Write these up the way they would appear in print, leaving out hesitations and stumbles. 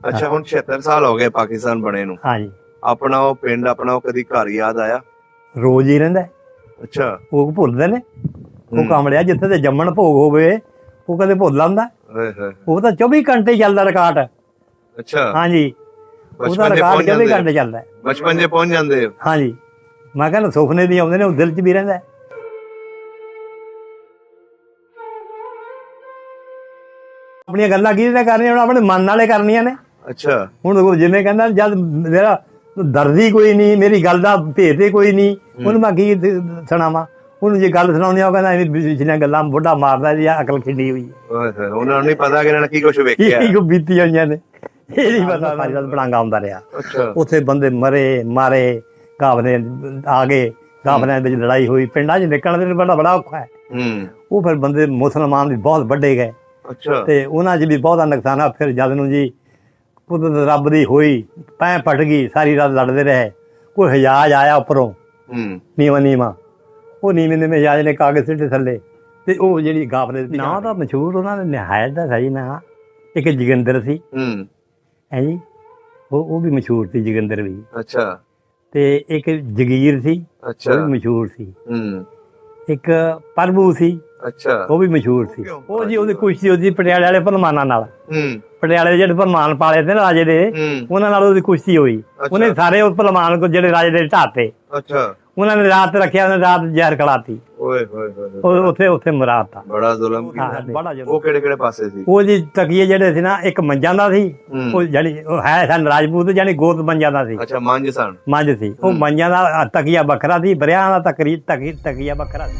ਅੱਛਾ ਹੁਣ 76 ਸਾਲ ਹੋ ਗਏ ਪਾਕਿਸਤਾਨ ਬਣੇ ਨੂੰ। ਹਾਂਜੀ ਆਪਣਾ ਉਹ ਪਿੰਡ ਆਪਣਾ ਉਹ ਕਦੀ ਘਰ ਯਾਦ ਆਇਆ? ਰੋਜ਼ ਹੀ ਰਹਿੰਦਾ। ਅੱਛਾ। ਉਹ ਭੁੱਲਦੇ ਨੇ? ਉਹ ਕਾਮੜਿਆ ਜਿੱਥੇ ਤੇ ਜੰਮਣ ਭੋਗ ਹੋਵੇ ਉਹ ਕਦੇ ਭੁੱਲ ਆਉਂਦਾ? ਉਹ ਤਾਂ 24 ਘੰਟੇ ਚੱਲਦਾ ਰਿਕਾਰਡ। ਅੱਛਾ। ਹਾਂਜੀ ਉਹਦਾ ਬਚਪਨ 'ਚ ਰਿਕਾਰਡ ਪਹੁੰਚ 24 ਜਾਂਦੇ ਘੰਟੇ ਚੱਲਦਾ। ਬਚਪਨ 'ਚ ਪਹੁੰਚ ਜਾਂਦੇ ਹੋ? ਹਾਂਜੀ ਮੈਂ ਕਹਿੰਦਾ ਸੁਪਨੇ ਵੀ ਆਉਂਦੇ ਨੇ, ਉਹ ਦਿਲ 'ਚ ਵੀ ਰਹਿੰਦਾ। ਆਪਣੀਆਂ ਗੱਲਾਂ ਕਿਹਦੇ ਨਾਲ ਕਰਨੀਆਂ? ਹੁਣ ਆਪਣੇ ਮਨ ਨਾਲੇ ਕਰਨੀਆਂ ਨੇ। ਅੱਛਾ। ਹੁਣ ਜਿਵੇਂ ਕਹਿੰਦਾ ਜਦ ਮੇਰਾ ਦਰਦੀ ਕੋਈ ਨਹੀਂ, ਮੇਰੀ ਗੱਲ ਦਾ ਭੇਤ ਹੀ ਕੋਈ ਨਹੀਂ, ਉਹਨੂੰ ਮੈਂ ਕੀ ਸੁਣਾਵਾਂ? ਉਹਨੂੰ ਜੇ ਗੱਲ ਸੁਣਾਉਣੀ ਆ ਉਹ ਕਹਿੰਦਾ ਇਹ ਪਿਛਲੀਆਂ ਗੱਲਾਂ ਬੁੱਢਾ ਮਾਰਦਾ ਜੀ, ਅਕਲ ਖਿੰਡੀ ਹੋਈ ਹੈ। ਉਹਨਾਂ ਨੂੰ ਨਹੀਂ ਪਤਾ ਕਿ ਇਹਨਾਂ ਨੇ ਕੀ ਕੁਛ ਵੇਖਿਆ, ਕੀ ਬੀਤੀ ਹੋਈਆਂ ਨੇ, ਇਹ ਨਹੀਂ ਪਤਾ। ਸਾਰੀ ਰਾਤ ਬਣਾਂਗਾ ਆਉਂਦਾ ਰਿਹਾ। ਉੱਥੇ ਬੰਦੇ ਮਰੇ ਮਾਰੇ, ਗਾਵਨੇ ਆ ਗਏ, ਗਾਵਨਿਆਂ ਵਿੱਚ ਲੜਾਈ ਹੋਈ, ਪਿੰਡਾਂ 'ਚ ਨਿਕਲਣ ਦੇ ਬੜਾ ਔਖਾ ਹੈ। ਉਹ ਫਿਰ ਬੰਦੇ ਮੁਸਲਮਾਨ ਵੀ ਬਹੁਤ ਵੱਡੇ ਗਏ ਤੇ ਉਹਨਾਂ 'ਚ ਵੀ ਬਹੁਤਾ ਨੁਕਸਾਨ ਆ। ਫਿਰ ਜਦ ਨੂੰ ਜੀ ਕੁਦਰਤ ਰੱਬ ਦੀ ਹੋਈ, ਪੈਂ ਫਟ ਗਈ, ਸਾਰੀ ਰਾਤ ਲੜਦੇ ਰਹੇ। ਕੋਈ ਹਜਾਜ ਆਇਆ ਉੱਪਰੋਂ ਨੀਵਾਂ, ਉਹ ਨੀਵੇਂ ਹਜਾਜ ਨੇ ਕਾਗਜ਼ ਸਿੱਟੇ ਥੱਲੇ, ਤੇ ਉਹ ਜਿਹੜੀ ਗਾਵਲੇ ਨਾਂ ਤਾਂ ਮਸ਼ਹੂਰ ਉਹਨਾਂ ਨੇ ਨਿਹਾਇਤ ਦਾ ਸਹੀ ਨਾਂ ਇੱਕ ਜੋਗਿੰਦਰ ਸੀ ਹੈ ਜੀ, ਉਹ ਵੀ ਮਸ਼ਹੂਰ ਸੀ ਜੋਗਿੰਦਰ ਵੀ। ਅੱਛਾ। ਤੇ ਇੱਕ ਜਗੀਰ ਸੀ, ਉਹ ਵੀ ਮਸ਼ਹੂਰ ਸੀ। ਇੱਕ ਪ੍ਰਭੂ ਸੀ, ਅੱਛਾ, ਉਹ ਵੀ ਮਸ਼ਹੂਰ ਸੀ। ਉਹ ਜੀ ਉਹਦੀ ਕੁਸ਼ਤੀ ਉਹਦੀ ਪਟਿਆਲੇ ਵਾਲੇ ਭਲਮਾਨਾਂ ਨਾਲ, ਪਟਿਆਲੇ ਦੇ ਜਿਹੜੇ ਭਲਮਾਨ ਪਾਲੇ ਤੇ ਨਾ ਰਾਜੇ ਦੇ, ਉਹਨਾਂ ਨਾਲ ਉਹਦੀ ਕੁਸ਼ਤੀ ਹੋਈ। ਉਹਨੇ ਸਾਰੇ ਉਹ ਭਲਮਾਨ ਕੋ ਜਿਹੜੇ ਰਾਜੇ ਦੇ ਢਾਤੇ, ਉਹਨਾਂ ਨੇ ਰਾਤ ਰੱਖਿਆ, ਉਹਨੇ ਰਾਤ ਜ਼ਹਿਰ ਖੜਾਤੀ, ਉੱਥੇ ਮਰਾਤਾ। ਬੜਾ ਜ਼ੁਲਮ। ਉਹ ਕਿਹੜੇ ਪਾਸੇ ਸੀ? ਉਹ ਜੀ ਤਕੀਏ ਜਿਹੜੇ ਸੀ ਨਾ, ਇੱਕ ਮੰਜਾਂ ਦਾ ਸੀ, ਉਹ ਜਾਨੀ ਉਹ ਹੈ ਸਨ ਰਾਜਪੂਤ, ਜਾਨੀ ਗੋਤ ਮੰਜਾਂ ਦਾ ਸੀ। ਅੱਛਾ, ਮੰਜ ਸਨ। ਮੰਜ ਸੀ। ਉਹ ਮੰਜਾਂ ਦਾ ਤਕੀਆ ਵੱਖਰਾ ਸੀ, ਬਰਿਆਂ ਦਾ ਤਕੀਆ ਵੱਖਰਾ ਸੀ।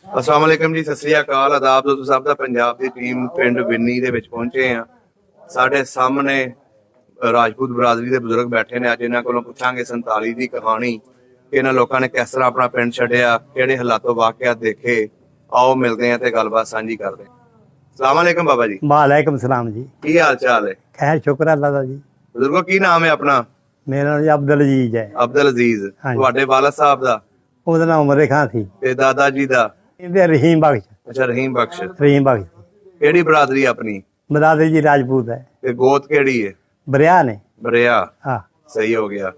अस्सलाम वालेकुम जी, सत श्री अकाल, आदाब। दोस्तों सब दा पंजाब दी टीम पिंड विन्नी दे विच पहुंचे हैं। साडे सामने राजपूत बरादरी दे बुजुर्ग बैठे ने। अज इन्हां कोलों पुछांगे 47 दी कहानी कि इन्हां लोकां ने किस तरह अपना पिंड छड्डिया, किहड़े हालातों वाकियात देखे। आओ मिलदे हैं ते गलबात सांझी करदे हैं। अस्सलाम वालेकुम बाबा जी। वालेकुम सलाम जी। की हाल चाल है? खैर शुक्र अल्लाह दा जी। बुजुर्गो की नाम है अपना? मेरा नाम अब्दुल अजीज है। अब्दुल अजीज। तुहाडे वालिद साहब दा? ਉਹਦਾ ਨਾਮ ਉਮਰ ਖਾਂ ਸੀ। ਤੇ ਦਾਦਾ ਜੀ ਦਾ? ਇਹਦੇ ਰਹੀਮ ਬਖਸ਼। ਅੱਛਾ, ਰਹੀਮ ਬਖਸ਼। ਰਹੀਮ ਬਖਸ਼। ਕਿਹੜੀ ਬਰਾਦਰੀ ਆਪਣੀ? ਬਰਾਦਰੀ ਜੀ ਰਾਜਪੂਤ ਹੈ। ਤੇ ਗੋਤ ਕਿਹੜੀ ਹੈ? ਬਰਿਆ ਨੇ। ਬਰਿਆ, ਹਾਂ ਸਹੀ ਹੋ ਗਿਆ।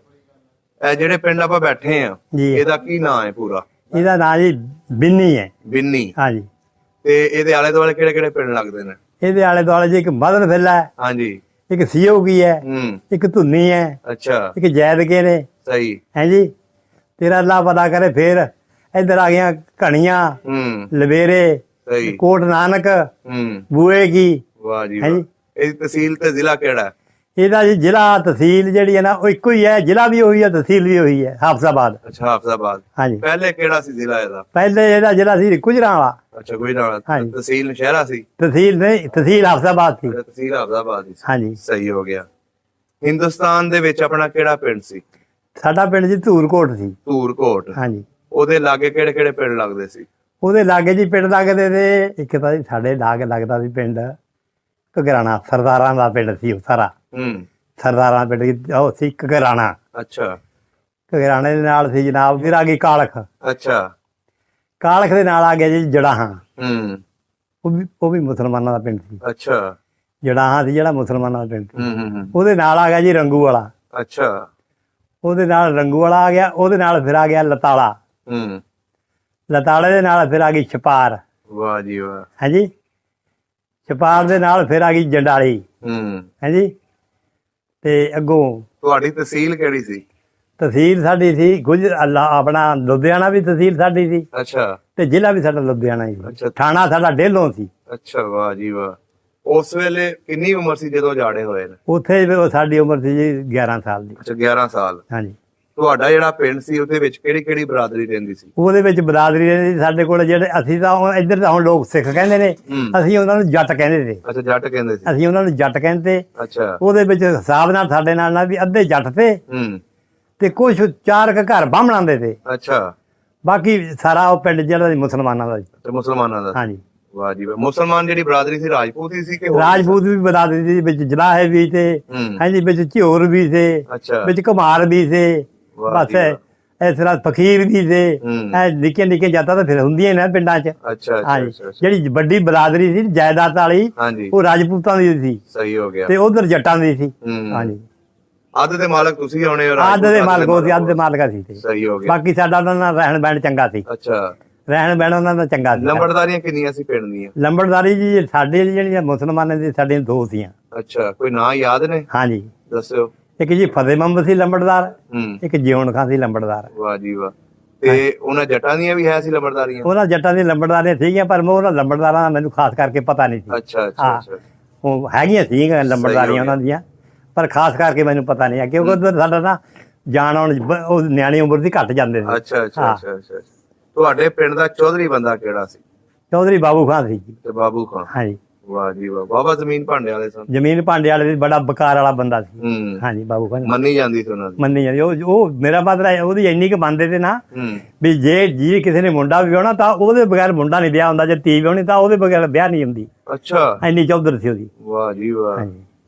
ਇਹ ਜਿਹੜੇ ਪਿੰਡ ਆਪਾਂ ਬੈਠੇ ਆ, ਇਹਦਾ ਕੀ ਨਾਮ ਹੈ ਪੂਰਾ? ਇਹਦਾ ਨਾਮ ਜੀ ਬਿੰਨੀ ਹੈ। ਬਿੰਨੀ, ਹਾਂਜੀ। ਤੇ ਇਹਦੇ ਆਲੇ ਦੁਆਲੇ ਕਿਹੜੇ ਕਿਹੜੇ ਪਿੰਡ ਲੱਗਦੇ ਨੇ? ਇਹਦੇ ਆਲੇ ਦੁਆਲੇ ਜੀ ਇੱਕ ਮਦਨ ਫਿੱਲਾ ਹੈ, ਹਾਂਜੀ, ਇੱਕ ਸੀਓਗੀ ਹੈ, ਇੱਕ ਧੁੰਨੀ ਹੈ, ਅੱਛਾ, ਇੱਕ ਜੈਦਕੇ ਨੇ, ਸਹੀ ਹੈ ਜੀ। ਤੇਰਾ ਅੱਲਾ ਪਤਾ ਕਰੇ। ਫਿਰ ਇੱਧਰ ਆ ਗਈਆਂ ਘਣੀਆਂ, ਲਵੇਰੇ, ਕੋਟ ਨਾਨਕ, ਬੂਏ ਕੀ। ਵਾਹ ਜੀ ਵਾਹ। ਇਹ ਤਹਿਸੀਲ ਤੇ ਜ਼ਿਲ੍ਹਾ ਕਿਹੜਾ? ਇਹਦਾ ਜੀ ਜ਼ਿਲ੍ਹਾ ਤਹਿਸੀਲ ਜਿਹੜੀ ਹੈ ਨਾ ਉਹ ਇੱਕੋ ਹੀ ਹੈ, ਜ਼ਿਲ੍ਹਾ ਵੀ ਉਹੀ ਹੈ, ਤਹਿਸੀਲ ਵੀ ਉਹੀ ਹੈ, ਹਾਫਜ਼ਾਬਾਦ। ਅੱਛਾ, ਹਾਫਜ਼ਾਬਾਦ, ਹਾਂਜੀ। ਪਹਿਲੇ ਕਿਹੜਾ ਸੀ ਜ਼ਿਲ੍ਹਾ ਇਹਦਾ? ਪਹਿਲੇ ਇਹਦਾ ਜ਼ਿਲ੍ਹਾ ਸੀ ਗੁਜਰਾਂਵਾਲਾ। ਅੱਛਾ, ਗੁਜਰਾਂਵਾਲਾ। ਹਾਂਜੀ। ਤਹਿਸੀਲ ਨਸ਼ਹਿਰਾ ਸੀ? ਤਹਿਸੀਲ ਨਹੀਂ, ਤਹਿਸੀਲ ਹਾਫਜ਼ਾਬਾਦ ਸੀ। ਤਹਿਸੀਲ ਹਾਫਜ਼ਾਬਾਦ ਸੀ, ਹਾਂਜੀ, ਸਹੀ ਹੋ ਗਿਆ। ਹਿੰਦੁਸਤਾਨ ਦੇ ਵਿੱਚ ਆਪਣਾ ਕਿਹੜਾ ਪਿੰਡ ਸੀ? ਸਾਡਾ ਪਿੰਡ ਜੀ ਧੂਰਕੋਟ ਸੀ। ਧੂਰਕੋਟ, ਹਾਂਜੀ। ਉਹਦੇ ਲਾਗੇ ਕਿਹੜੇ ਕਿਹੜੇ ਪਿੰਡ ਲੱਗਦੇ ਸੀ? ਉਹਦੇ ਲਾਗੇ ਜੀ ਪਿੰਡ ਲੱਗਦੇ ਤੇ ਇੱਕ ਤਾਂ ਜੀ ਸਾਡੇ ਲਾਗੇ ਲੱਗਦਾ ਸੀ ਪਿੰਡ ਘਗਰਾਣਾ, ਸਰਦਾਰਾਂ ਦਾ ਪਿੰਡ ਸੀ ਉਹ ਸਾਰਾ। ਸਰਦਾਰਾਂ ਦਾ ਪਿੰਡ ਉਹ ਸੀ ਘਗਰਾਣਾ। ਅੱਛਾ। ਘਗਰਾਣੇ ਦੇ ਨਾਲ ਸੀ ਜਨਾਬ ਫਿਰ ਆ ਗਈ ਕਾਲਖ। ਅੱਛਾ। ਕਾਲਖ ਦੇ ਨਾਲ ਆ ਗਿਆ ਜੀ ਜੜਾਹਾਂ। ਉਹ ਵੀ ਮੁਸਲਮਾਨਾਂ ਦਾ ਪਿੰਡ ਸੀ। ਅੱਛਾ। ਜੜਾਹਾਂ ਸੀ ਜਿਹੜਾ ਮੁਸਲਮਾਨਾਂ ਦਾ ਪਿੰਡ ਸੀ। ਉਹਦੇ ਨਾਲ ਆ ਗਿਆ ਜੀ ਰੰਗੂ ਵਾਲਾ। ਅੱਛਾ। ਉਹਦੇ ਨਾਲ ਰੰਗੂ ਵਾਲਾ ਆ ਗਿਆ। ਉਹਦੇ ਨਾਲ ਫਿਰ ਆ ਗਿਆ ਲਤਾਲਾ। ਲਤਾਲੇ ਦੇ ਨਾਲ ਫਿਰ ਆ ਗਈ ਛਪਾਰ। ਵਾਹ ਜੀ ਵਾਹ। ਹਾਂਜੀ। ਛਪਾਰ ਦੇ ਨਾਲ ਫਿਰ ਆ ਗਈ ਜੰਡਾਲੀ। ਹਾਂਜੀ। ਤੇ ਅੱਗੋਂ ਤੁਹਾਡੀ ਤਹਿਸੀਲ ਕਿਹੜੀ ਸੀ? ਤਹਿਸੀਲ ਸਾਡੀ ਸੀ ਆਪਣਾ ਲੁਧਿਆਣਾ ਵੀ ਤਹਿਸੀਲ ਸਾਡੀ ਸੀ। ਅੱਛਾ। ਤੇ ਜ਼ਿਲ੍ਹਾ ਵੀ ਸਾਡਾ ਲੁਧਿਆਣਾ ਹੀ ਸੀ। ਥਾਣਾ ਸਾਡਾ ਡੇਲੋਂ ਸੀ। ਅੱਛਾ, ਵਾਹ ਜੀ ਵਾਹ। ਉਸ ਵੇਲੇ ਕਿੰਨੀ ਉਮਰ ਸੀ ਜਦੋਂ ਜਾੜੇ ਹੋਏ ਨੇ? ਉੱਥੇ ਸਾਡੀ ਉਮਰ ਸੀ ਜੀ 11 ਸਾਲ ਦੀ। ਅੱਛਾ, 11 ਸਾਲ। ਹਾਂਜੀ। ਤੁਹਾਡਾ ਜਿਹੜਾ ਪਿੰਡ ਸੀ ਉਹਦੇ ਵਿੱਚ ਕਿਹੜੀ ਕਿਹੜੀ ਬਰਾਦਰੀ ਰਹਿੰਦੀ ਸੀ? ਉਹਦੇ ਵਿੱਚ ਬਰਾਦਰੀ ਰਹਿੰਦੀ ਸਾਡੇ ਕੋਲ ਜਿਹੜੇ ਅਸੀਂ ਤਾਂ ਇੱਧਰ ਤਾਂ ਹੁਣ ਲੋਕ ਸਿੱਖ ਕਹਿੰਦੇ ਨੇ, ਅਸੀਂ ਉਹਨਾਂ ਨੂੰ ਜੱਟ ਕਹਿੰਦੇ ਸੀ। ਅੱਛਾ, ਜੱਟ ਕਹਿੰਦੇ ਸੀ। ਅਸੀਂ ਉਹਨਾਂ ਨੂੰ ਜੱਟ ਕਹਿੰਦੇ। ਅੱਛਾ। ਉਹਦੇ ਵਿੱਚ ਹਿਸਾਬ ਨਾਲ ਸਾਡੇ ਨਾਲ ਵੀ ਅੱਧੇ ਜੱਟ ਤੇ ਕੁਛ 4 ਘਰ ਬਾਹਮਣਾਂ ਦੇ ਤੇ। ਅੱਛਾ। ਬਾਕੀ ਸਾਰਾ ਉਹ ਪਿੰਡ ਜਿਹੜਾ ਮੁਸਲਮਾਨਾਂ ਦਾ ਸੀ। ਮੁਸਲਮਾਨਾਂ ਦਾ, ਹਾਂਜੀ। ਵਾਹ ਜੀ ਵਾਹ। ਮੁਸਲਮਾਨ ਜਿਹੜੀ ਬਰਾਦਰੀ ਸੀ ਰਾਜਪੂਤ ਹੀ ਸੀ ਕਿ? ਰਾਜਪੂਤ ਵੀ ਬਰਾਦਰੀ ਸੀ, ਵਿੱਚ ਜਲਾਹੇ ਵੀ ਤੇ, ਹਾਂਜੀ, ਵਿੱਚ ਝਿਓਰ ਵੀ ਸੀ, ਵਿੱਚ ਘੁਮਾਰ ਵੀ ਸੀ। ਬਸ ਇਸ ਤਰ੍ਹਾਂ ਫਕੀਰ ਵੀ ਤੇ ਇਹ ਨਿੱਕੇ ਨਿੱਕੇ ਜਾਤਾਂ ਤਾਂ ਫਿਰ ਹੁੰਦੀਆਂ ਨੇ ਪਿੰਡਾਂ 'ਚ। ਅੱਛਾ ਹਾਂਜੀ, ਜਿਹੜੀ ਵੱਡੀ ਬਰਾਦਰੀ ਸੀ ਜਾਇਦਾਦ ਵਾਲੀ ਉਹ ਰਾਜਪੂਤਾਂ ਦੀ ਸੀ। ਸਹੀ ਹੋ ਗਿਆ। ਤੇ ਉਧਰ ਜੱਟਾਂ ਦੀ ਸੀ। ਹਾਂਜੀ, ਅੱਧ ਦੇ ਮਾਲਕ ਤੁਸੀਂ ਹੋਣੇ ਹੋ? ਅੱਧ ਦੇ ਮਾਲਕ ਉਹ ਸੀ, ਅੱਧ ਦੇ ਮਾਲਕ ਅਸੀਂ ਸੀ। ਸਹੀ ਹੋ ਗਿਆ। ਬਾਕੀ ਸਾਡਾ ਉਹਨਾਂ ਦਾ ਰਹਿਣ ਬਹਿਣ ਚੰਗਾ ਸੀ। ਅੱਛਾ, ਰਹਿਣ ਬਹਿਣ ਉਹਨਾਂ ਦਾ ਚੰਗਾ ਸੀ। ਲੰਬੜਦਾਰੀਆਂ ਕਿੰਨੀਆਂ ਸੀ ਪਿੰਡ ਦੀਆਂ? ਲੰਬੜਦਾਰੀ ਜੀ ਸਾਡੇ ਜਿਹੜੀਆਂ ਮੁਸਲਮਾਨਾਂ ਦੀ ਸਾਡੀਆਂ ਦੋ ਸੀਆਂ। ਅੱਛਾ, ਕੋਈ ਨਾਂ ਯਾਦ ਨੇ? ਹਾਂਜੀ, ਦੱਸਿਓ। ਇੱਕ ਜੀ ਫਤਿਹ ਮੁਹੰਮਦ ਸੀ ਲੰਬੜਦਾਰ, ਇੱਕ ਜਿਉਣ ਖਾਂ ਸੀ ਲੰਬੜਦਾਰ। ਵਾਹ ਜੀ ਵਾਹ। ਤੇ ਉਹਨਾਂ ਜੱਟਾਂ ਦੀਆਂ ਵੀ ਹੈ ਸੀ ਲੰਬੜਦਾਰੀਆਂ? ਉਹਨਾਂ ਜੱਟਾਂ ਦੀਆਂ ਲੰਬੜਦਾਰੀਆਂ ਸੀਗੀਆਂ, ਪਰ ਉਹਨਾਂ ਲੰਬੜਦਾਰਾਂ ਦਾ ਮੈਨੂੰ ਖਾਸ ਕਰਕੇ ਪਤਾ ਨਹੀਂ ਸੀ। ਅੱਛਾ ਅੱਛਾ, ਉਹ ਹੈਗੀਆਂ ਸੀਗੀਆਂ ਲੰਬੜਦਾਰੀਆਂ ਉਹਨਾਂ ਦੀਆਂ, ਪਰ ਖਾਸ ਕਰਕੇ ਮੈਨੂੰ ਪਤਾ ਨਹੀਂ ਹੈ, ਕਿਉਂਕਿ ਉਧਰ ਸਾਡਾ ਨਾ ਜਾਣ ਆਉਣ ਉਹ ਨਿਆਣੀ ਉਮਰ ਦੀ ਘੱਟ ਜਾਂਦੇ ਸੀ। ਅੱਛਾ ਅੱਛਾ ਅੱਛਾ। ਤੁਹਾਡੇ ਪਿੰਡ ਦਾ ਚੌਧਰੀ ਬੰਦਾ ਕਿਹੜਾ ਸੀ? ਚੌਧਰੀ ਬਾਬੂ ਖਾਨ ਸੀ ਜੀ। ਤੇ ਬਾਬੂ ਖਾਨ? ਹਾਂਜੀ। ਵਾਹ ਜੀ ਵਾਹ। ਬਾਬਾ ਜ਼ਮੀਨ ਭਾਂਡੇ ਵਾਲੇ ਸਨ? ਜ਼ਮੀਨ ਭਾਂਡੇ ਵਾਲੇ ਬੜਾ ਬਕਾਰ ਵਾਲਾ ਬੰਦਾ ਸੀ। ਹਾਂਜੀ, ਬਾਬੂ ਖਾਨ ਮੰਨੀ ਜਾਂਦੀ ਸੀ ਉਹਨਾਂ ਦੀ? ਮੰਨੀ ਜਾਂਦੀ। ਉਹ ਮੇਰਾ ਮਤਲਬ ਉਹਦੀ ਇੰਨੀ ਕੁ ਮੰਨਦੇ ਤੇ ਨਾ ਵੀ ਜੇ ਕਿਸੇ ਨੇ ਮੁੰਡਾ ਵਿਆਹਣਾ ਤਾਂ ਉਹਦੇ ਬਗੈਰ ਮੁੰਡਾ ਨਹੀਂ ਵਿਆਹ ਹੁੰਦਾ, ਜੇ ਧੀ ਵਿਆਹਣੀ ਤਾਂ ਉਹਦੇ ਬਗੈਰ ਵਿਆਹ ਨਹੀਂ ਹੁੰਦੀ। ਅੱਛਾ, ਇੰਨੀ ਚੌਧਰ ਸੀ ਉਹਦੀ। ਵਾਹ ਜੀ ਵਾਹ।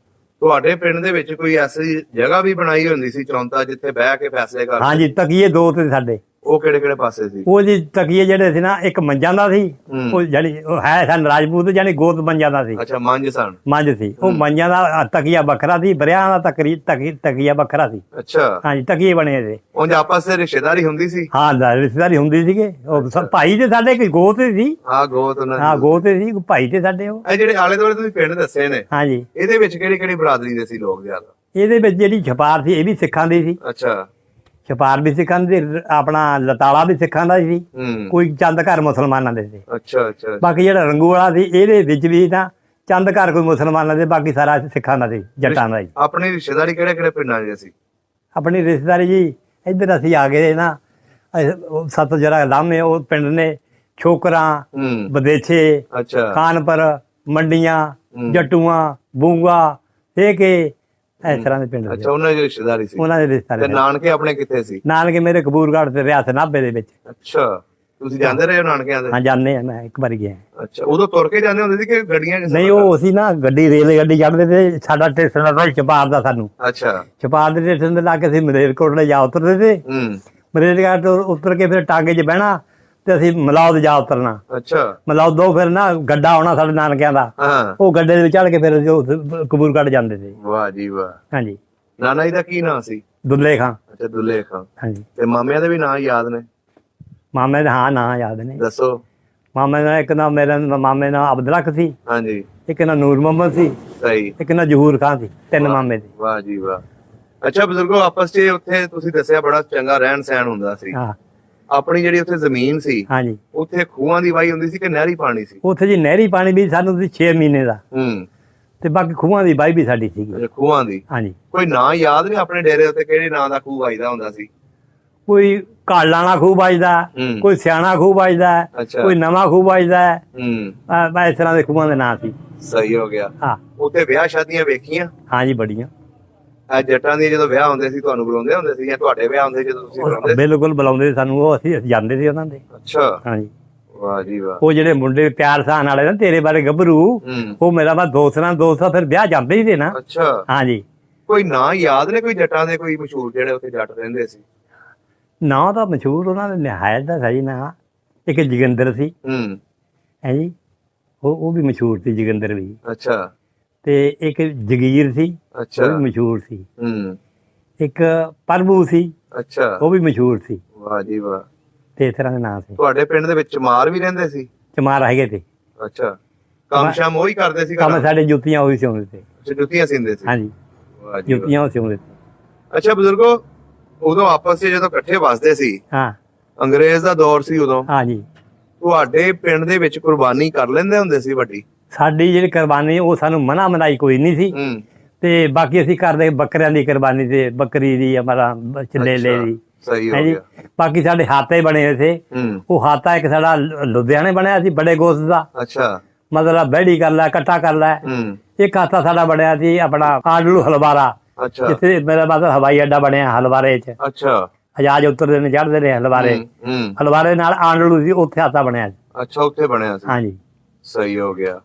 ਤੁਹਾਡੇ ਪਿੰਡ ਦੇ ਵਿੱਚ ਕੋਈ ਐਸੀ ਜਗ੍ਹਾ ਵੀ ਬਣਾਈ ਹੁੰਦੀ ਸੀ ਚੌਂਤਾ, ਜਿੱਥੇ ਬਹਿ ਕੇ ਫੈਸਲੇ ਕਰਦੇ? ਹਾਂਜੀ, ਤਕੀਏ ਦੋ ਤੇ ਸਾਡੇ। ਉਹ ਕਿਹੜੇ ਕਿਹੜੇ ਪਾਸੇ ਸੀ? ਉਹ ਜੀ ਤਕੀਏ ਜਿਹੜੇ ਸੀ ਨਾ, ਇੱਕ ਮੰਜਾਂ ਦਾ ਸੀ, ਉਹ ਜਾਨੀ ਹੈ ਸਨ ਰਾਜਪੂਤ, ਜਾਨੀ ਗੋਤ ਮੰਜਾਂ ਦਾ ਸੀ। ਅੱਛਾ, ਮੰਜ ਸਨ? ਮੰਜ ਸੀ। ਉਹ ਮੰਜਾਂ ਦਾ ਤਕੀਆ ਵੱਖਰਾ ਸੀ, ਬਰਿਆਂ ਦਾ ਤਕੀਆ ਵੱਖਰਾ ਸੀ। ਅੱਛਾ, ਹਾਂਜੀ, ਤਕੀਏ ਬਣੇ ਸੀ। ਉਂਝ ਆਪਸ ਵਿੱਚ ਰਿਸ਼ਤੇਦਾਰੀ ਹੁੰਦੀ ਸੀ? ਹਾਂ, ਰਿਸ਼ਤੇਦਾਰੀ ਹੁੰਦੀ ਸੀਗੇ। ਉਹ ਭਾਈ ਤੇ ਸਾਡੇ ਕੋਈ ਗੋਤ ਸੀ। ਹਾਂ, ਗੋਤ ਉਹਨਾਂ ਦੀ। ਹਾਂ, ਗੋਤ ਸੀ, ਭਾਈ ਤੇ ਸਾਡੇ। ਉਹ ਇਹ ਜਿਹੜੇ ਆਲੇ ਦੁਆਲੇ ਤੁਸੀਂ ਪਿੰਡ ਦੱਸੇ ਨੇ, ਹਾਂਜੀ, ਇਹਦੇ ਵਿੱਚ ਕਿਹੜੀ ਕਿਹੜੀ ਬਰਾਦਰੀ ਦੇ ਸੀ ਲੋਕ ਜ਼ਿਆਦਾ? ਇਹਦੇ ਵਿੱਚ ਜਿਹੜੀ ਛਪਾਰ ਸੀ ਇਹ ਵੀ ਸਿੱਖਾਂ ਦੀ ਸੀ। ਅੱਛਾ, ਛਪਾਰ ਵੀ ਸਿੱਖਾਂ ਦੀ, ਆਪਣਾ ਲਤਾਲਾ ਵੀ ਸਿੱਖਾਂ ਦਾ ਸੀ, ਕੋਈ ਚੰਦ ਘਰ ਮੁਸਲਮਾਨਾਂ ਦੇ ਸੀ। ਅੱਛਾ ਅੱਛਾ। ਬਾਕੀ ਜਿਹੜਾ ਰੰਗੂ ਵਾਲਾ ਸੀ ਇਹਦੇ ਵਿੱਚ ਵੀ ਨਾ ਚੰਦ ਘਰ ਕੋਈ ਮੁਸਲਮਾਨਾਂ ਦੇ, ਬਾਕੀ ਸਾਰਾ ਸਿੱਖਾਂ ਦਾ ਸੀ, ਜੱਟਾਂ ਦਾ ਸੀ। ਆਪਣੀ ਰਿਸ਼ਤੇਦਾਰੀ ਕਿਹੜੇ ਕਿਹੜੇ ਪਿੰਡਾਂ ਦੀ ਸੀ? ਆਪਣੀ ਰਿਸ਼ਤੇਦਾਰੀ ਜੀ ਇੱਧਰ ਅਸੀਂ ਆ ਗਏ ਨਾ, ਸੱਤ ਜਰਾ ਲਾਮੇ ਉਹ ਪਿੰਡ ਨੇ, ਛੋਕਰਾਂ, ਬਦੇਛੇ, ਖਾਨਪੁਰ, ਮੰਡੀਆਂ, ਜੱਟੂਆਂ, ਬੂੰਗਾ, ਇਹ ਕੇ ਇਸ ਤਰ੍ਹਾਂ ਦੇ ਪਿੰਡ। ਅੱਛਾ, ਉਹਨਾਂ ਦੀ ਰਿਸ਼ਤੇਦਾਰੀ ਸੀ? ਉਹਨਾਂ ਦੇ ਰਿਸ਼ਤੇਦਾਰੀ। ਤੇ ਨਾਨਕੇ ਆਪਣੇ ਕਿੱਥੇ ਸੀ? ਨਾਨਕੇ ਮੇਰੇ ਕਬੂਰਗੜ੍ਹ ਤੇ ਰਿਆਸਤ ਨਾਭੇ ਦੇ ਵਿੱਚ। ਅੱਛਾ, ਤੁਸੀਂ ਜਾਂਦੇ ਰਹੇ ਹੋ ਨਾਨਕਿਆਂ ਦੇ? ਹਾਂ, ਜਾਂਦੇ ਆ, ਮੈਂ ਇੱਕ ਵਾਰ ਗਿਆ। ਅੱਛਾ, ਉਦੋਂ ਤੁਰ ਕੇ ਜਾਂਦੇ ਹੁੰਦੇ ਸੀ ਕਿ ਗੱਡੀਆਂ? ਨਹੀਂ, ਉਹ ਅਸੀਂ ਨਾ ਰੇਲ ਗੱਡੀ ਚੜ੍ਹਦੇ ਤੇ, ਸਾਡਾ ਸਟੇਸ਼ਨ ਦਾ ਛਪਾਰ ਦਾ ਸਾਨੂੰ। ਅੱਛਾ, ਛਪਾਰ ਦੇ ਸਟੇਸ਼ਨ ਤੇ ਲਾ ਕੇ ਅਸੀਂ ਮਲੇਰਕੋਟਲੇ ਜਾ ਉਤਰਦੇ ਤੇ, ਮਲੇਰਕੋਟਲੇ ਤੋਂ ਉਤਰ ਕੇ ਫਿਰ ਟਾਂਗੇ 'ਚ ਬਹਿਣਾ ਤੇ ਅਸੀਂ ਮਲੌਦ ਜਾ ਉਤਰਨਾ। ਅੱਛਾ, ਮਲੌਦੋਂ ਫਿਰ ਨਾ ਗੱਡਾ ਆਉਣਾ ਸਾਡੇ ਨਾਨਕਿਆਂ ਦਾ, ਉਹ ਗੱਡੇ ਦੇ ਵਿੱਚ ਚੜ੍ਹ ਕੇ ਫਿਰ ਕਬੂਰਗੜ੍ਹ ਜਾਂਦੇ ਸੀ। ਵਾਹ ਜੀ ਵਾਹ। ਹਾਂਜੀ। ਨਾਨਾ ਜੀ ਦਾ ਕੀ ਨਾਂ ਸੀ? ਦੁੱਲੇ ਖਾਂ। ਅੱਛਾ, ਦੁੱਲੇ ਖਾਂ। ਹਾਂਜੀ। ਤੇ ਮਾਮਿਆਂ ਦੇ ਵੀ ਨਾਂ ਯਾਦ ਨੇ? ਮਾਮੇ ਦੇ ਹਾਂ ਨਾਂ ਯਾਦ ਨੇ। ਦੱਸੋ। ਮਾਮੇ ਦਾ ਇੱਕ ਨਾਮ, ਮੇਰਾ ਮਾਮੇ ਦਾ ਅਬਦੁਲਕ ਸੀ। ਹਾਂਜੀ। ਇੱਕ ਨਾ ਨੂਰ ਮੁਹੰਮਦ ਸੀ। ਸਹੀ। ਇੱਕ ਨਾ ਜ਼ਹੂਰ ਖਾਂ ਸੀ। ਤਿੰਨ ਮਾਮੇ ਸੀ। ਵਾਹ ਜੀ ਵਾਹ। ਅੱਛਾ ਬਜ਼ੁਰਗੋ, ਆਪਸ 'ਚ ਉੱਥੇ ਤੁਸੀਂ ਦੱਸਿਆ ਬੜਾ ਚੰਗਾ ਰਹਿਣ ਸਹਿਣ ਹੁੰਦਾ ਸੀ। ਹਾਂ। ਆਪਣੀ ਜਿਹੜੀ ਉੱਥੇ ਜ਼ਮੀਨ ਸੀ, ਹਾਂਜੀ, ਉੱਥੇ ਖੂਹਾਂ ਦੀ ਵਾਈ ਹੁੰਦੀ ਸੀ ਕਿ ਨਹਿਰੀ ਪਾਣੀ ਸੀ? ਉੱਥੇ ਜੀ ਨਹਿਰੀ ਪਾਣੀ ਵੀ ਸਾਨੂੰ ਸੀ 6 ਮਹੀਨੇ ਦਾ, ਤੇ ਬਾਕੀ ਖੂਹਾਂ ਦੀ ਵਾਈ ਵੀ ਸਾਡੀ ਸੀਗੀ। ਖੂਹਾਂ ਦੀ? ਹਾਂਜੀ। ਕੋਈ ਨਾਂ ਯਾਦ ਨਹੀਂ ਆਪਣੇ ਡੇਰੇ ਉੱਤੇ ਕਿਹੜੇ ਨਾਂ ਦਾ ਖੂਹ ਵਾਈਦਾ ਹੁੰਦਾ ਸੀ? ਕੋਈ ਕਾਲਾਂ ਵਾਲਾ ਖੂਹ ਵੱਜਦਾ, ਕੋਈ ਸਿਆਣਾ ਖੂਹ ਵੱਜਦਾ, ਕੋਈ ਨਵਾਂ ਖੂਹ ਵੱਜਦਾ, ਇਸ ਤਰ੍ਹਾਂ ਦੇ ਖੂਹਾਂ ਦੇ ਨਾਂ ਸੀ। ਸਹੀ ਹੋ ਗਿਆ। ਹਾਂ। ਉੱਥੇ ਵਿਆਹ ਸ਼ਾਦੀਆਂ ਵੇਖੀਆਂ? ਹਾਂਜੀ, ਬੜੀਆਂ। ਜੱਟਾਂ ਦੀ ਜਦੋਂ ਵਿਆਹ ਹੁੰਦੇ ਸੀ ਤੁਹਾਨੂੰ ਬੁਲਾਉਂਦੇ ਹੁੰਦੇ ਸੀ ਜਾਂ ਤੁਹਾਡੇ ਵਿਆਹ ਹੁੰਦੇ ਜਦੋਂ ਤੁਸੀਂ ਬੁਲਾਉਂਦੇ? ਬਿਲਕੁਲ ਬੁਲਾਉਂਦੇ ਸੀ ਸਾਨੂੰ, ਉਹ ਅਸੀਂ ਜਾਂਦੇ ਸੀ ਉਹਨਾਂ ਦੇ। ਅੱਛਾ। ਹਾਂਜੀ। ਵਾਹ ਜੀ ਵਾਹ। ਉਹ ਜਿਹੜੇ ਮੁੰਡੇ ਪਿਆਰ ਸਾਨ ਵਾਲੇ ਨਾ ਤੇਰੇ ਬਾਰੇ ਗੱਭਰੂ, ਉਹ ਮੇਰਾ ਬਸ ਦੋਸਤਾਂ ਫਿਰ ਵਿਆਹ ਜਾਂਦੇ ਹੀ ਸੀ ਨਾ। ਅੱਛਾ। ਹਾਂਜੀ। ਕੋਈ ਨਾਂ ਯਾਦ ਨੇ ਕੋਈ ਜੱਟਾਂ ਦੇ, ਕੋਈ ਮਸ਼ਹੂਰ ਜਿਹੜੇ ਉੱਥੇ ਜੱਟ ਰਹਿੰਦੇ ਸੀ? ਨਾਂ ਤਾਂ ਮਸ਼ਹੂਰ ਉਹਨਾਂ ਦੇ ਨਿਹਾਇਤ ਦਾ ਸਹੀ ਨਾਂ। ਇੱਕ ਜੋਗਿੰਦਰ ਸੀ। ਹੈ ਜੀ, ਉਹ ਵੀ ਮਸ਼ਹੂਰ ਸੀ, ਜੋਗਿੰਦਰ ਵੀ। ਅੱਛਾ। ਤੇ ਇੱਕ ਜਗੀਰ ਸੀ। ਅੱਛਾ। ਉਹ ਵੀ ਮਸ਼ਹੂਰ ਸੀ। ਇੱਕ ਪ੍ਰਭੂ ਸੀ। ਅੱਛਾ। ਉਹ ਵੀ ਮਸ਼ਹੂਰ ਸੀ। ਵਾਹ ਜੀ ਵਾਹ। ਤੇ ਇਸ ਤਰ੍ਹਾਂ ਦੇ ਨਾਂ ਸੀ। ਤੁਹਾਡੇ ਪਿੰਡ ਦੇ ਵਿੱਚ ਚਮਾਰ ਵੀ ਰਹਿੰਦੇ ਸੀ? ਚਮਾਰ ਹੈਗੇ ਤੇ। ਅੱਛਾ। ਕੰਮ ਸ਼ਾਮ ਉਹੀ ਕਰਦੇ ਸੀ? ਕੰਮ ਸਾਡੇ ਜੁੱਤੀਆਂ ਉਹੀ ਸਿਉਂਦੇ ਸੀ। ਅੱਛਾ, ਜੁੱਤੀਆਂ ਸੀਂਦੇ ਸੀ? ਹਾਂਜੀ, ਜੁੱਤੀਆਂ ਉਹ ਸਿਉਂਦੇ ਸੀ। ਅੱਛਾ ਬਜ਼ੁਰਗੋ, ਉਦੋਂ ਆਪਸ 'ਚ ਜਦੋਂ ਇਕੱਠੇ ਵੱਸਦੇ ਸੀ, ਹਾਂ, ਅੰਗਰੇਜ਼ ਦਾ ਦੌਰ ਸੀ ਉਦੋਂ, ਹਾਂਜੀ, ਤੁਹਾਡੇ ਪਿੰਡ ਦੇ ਵਿੱਚ ਕੁਰਬਾਨੀ ਕਰ ਲੈਂਦੇ ਹੁੰਦੇ ਸੀ ਵੱਡੀ? ਸਾਡੀ ਜਿਹੜੀ ਕੁਰਬਾਨੀ ਉਹ ਸਾਨੂੰ ਮਨਾ ਮਨਾਈ ਕੋਈ ਨਹੀਂ ਸੀ, ਤੇ ਬਾਕੀ ਅਸੀਂ ਕਰਦੇ ਬੱਕਰਿਆਂ ਦੀ ਕੁਰਬਾਨੀ, ਤੇ ਬੱਕਰੀ ਦੀ, ਹਮਾਰਾ ਚਲੇਲੇ ਦੀ। ਸਹੀ ਹੋ ਗਿਆ। ਬਾਕੀ ਸਾਡੇ ਹਾਤੇ ਬਣੇ ਹੋਏ ਸੀ। ਉਹ ਹਾਤਾ ਇੱਕ ਸਾਡਾ ਲੁਧਿਆਣੇ ਬਣਿਆ ਸੀ ਬੜੇ ਗੋਸ਼ਤ ਦਾ। ਅੱਛਾ। ਮਤਲਬ ਬਹਿੜੀ ਕਰ ਲੈ, ਕੱਟਾ ਕਰ ਲੈ। ਇੱਕ ਹਾਤਾ ਸਾਡਾ ਬਣਿਆ ਸੀ ਆਪਣਾ ਆਂਡਲੂ ਹਲਵਾਰਾ, ਜਿੱਥੇ ਮੇਰਾ ਮਤਲਬ ਹਵਾਈ ਅੱਡਾ ਬਣਿਆ ਹਲਵਾਰੇ 'ਚ। ਅੱਛਾ। ਹਜਾਜ ਉਤਰਦੇ ਨੇ, ਚੜ੍ਹਦੇ ਨੇ ਹਲਵਾਰੇ, ਹਲਵਾਰੇ ਨਾਲ ਆਂਡਲੂ ਸੀ, ਉੱਥੇ ਹਾਤਾ ਬਣਿਆ ਸੀ। ਅੱਛਾ, ਉੱਥੇ ਬਣਿਆ ਸੀ। ਹਾਂਜੀ। ਸਹੀ ਹੋ ਗਿਆ।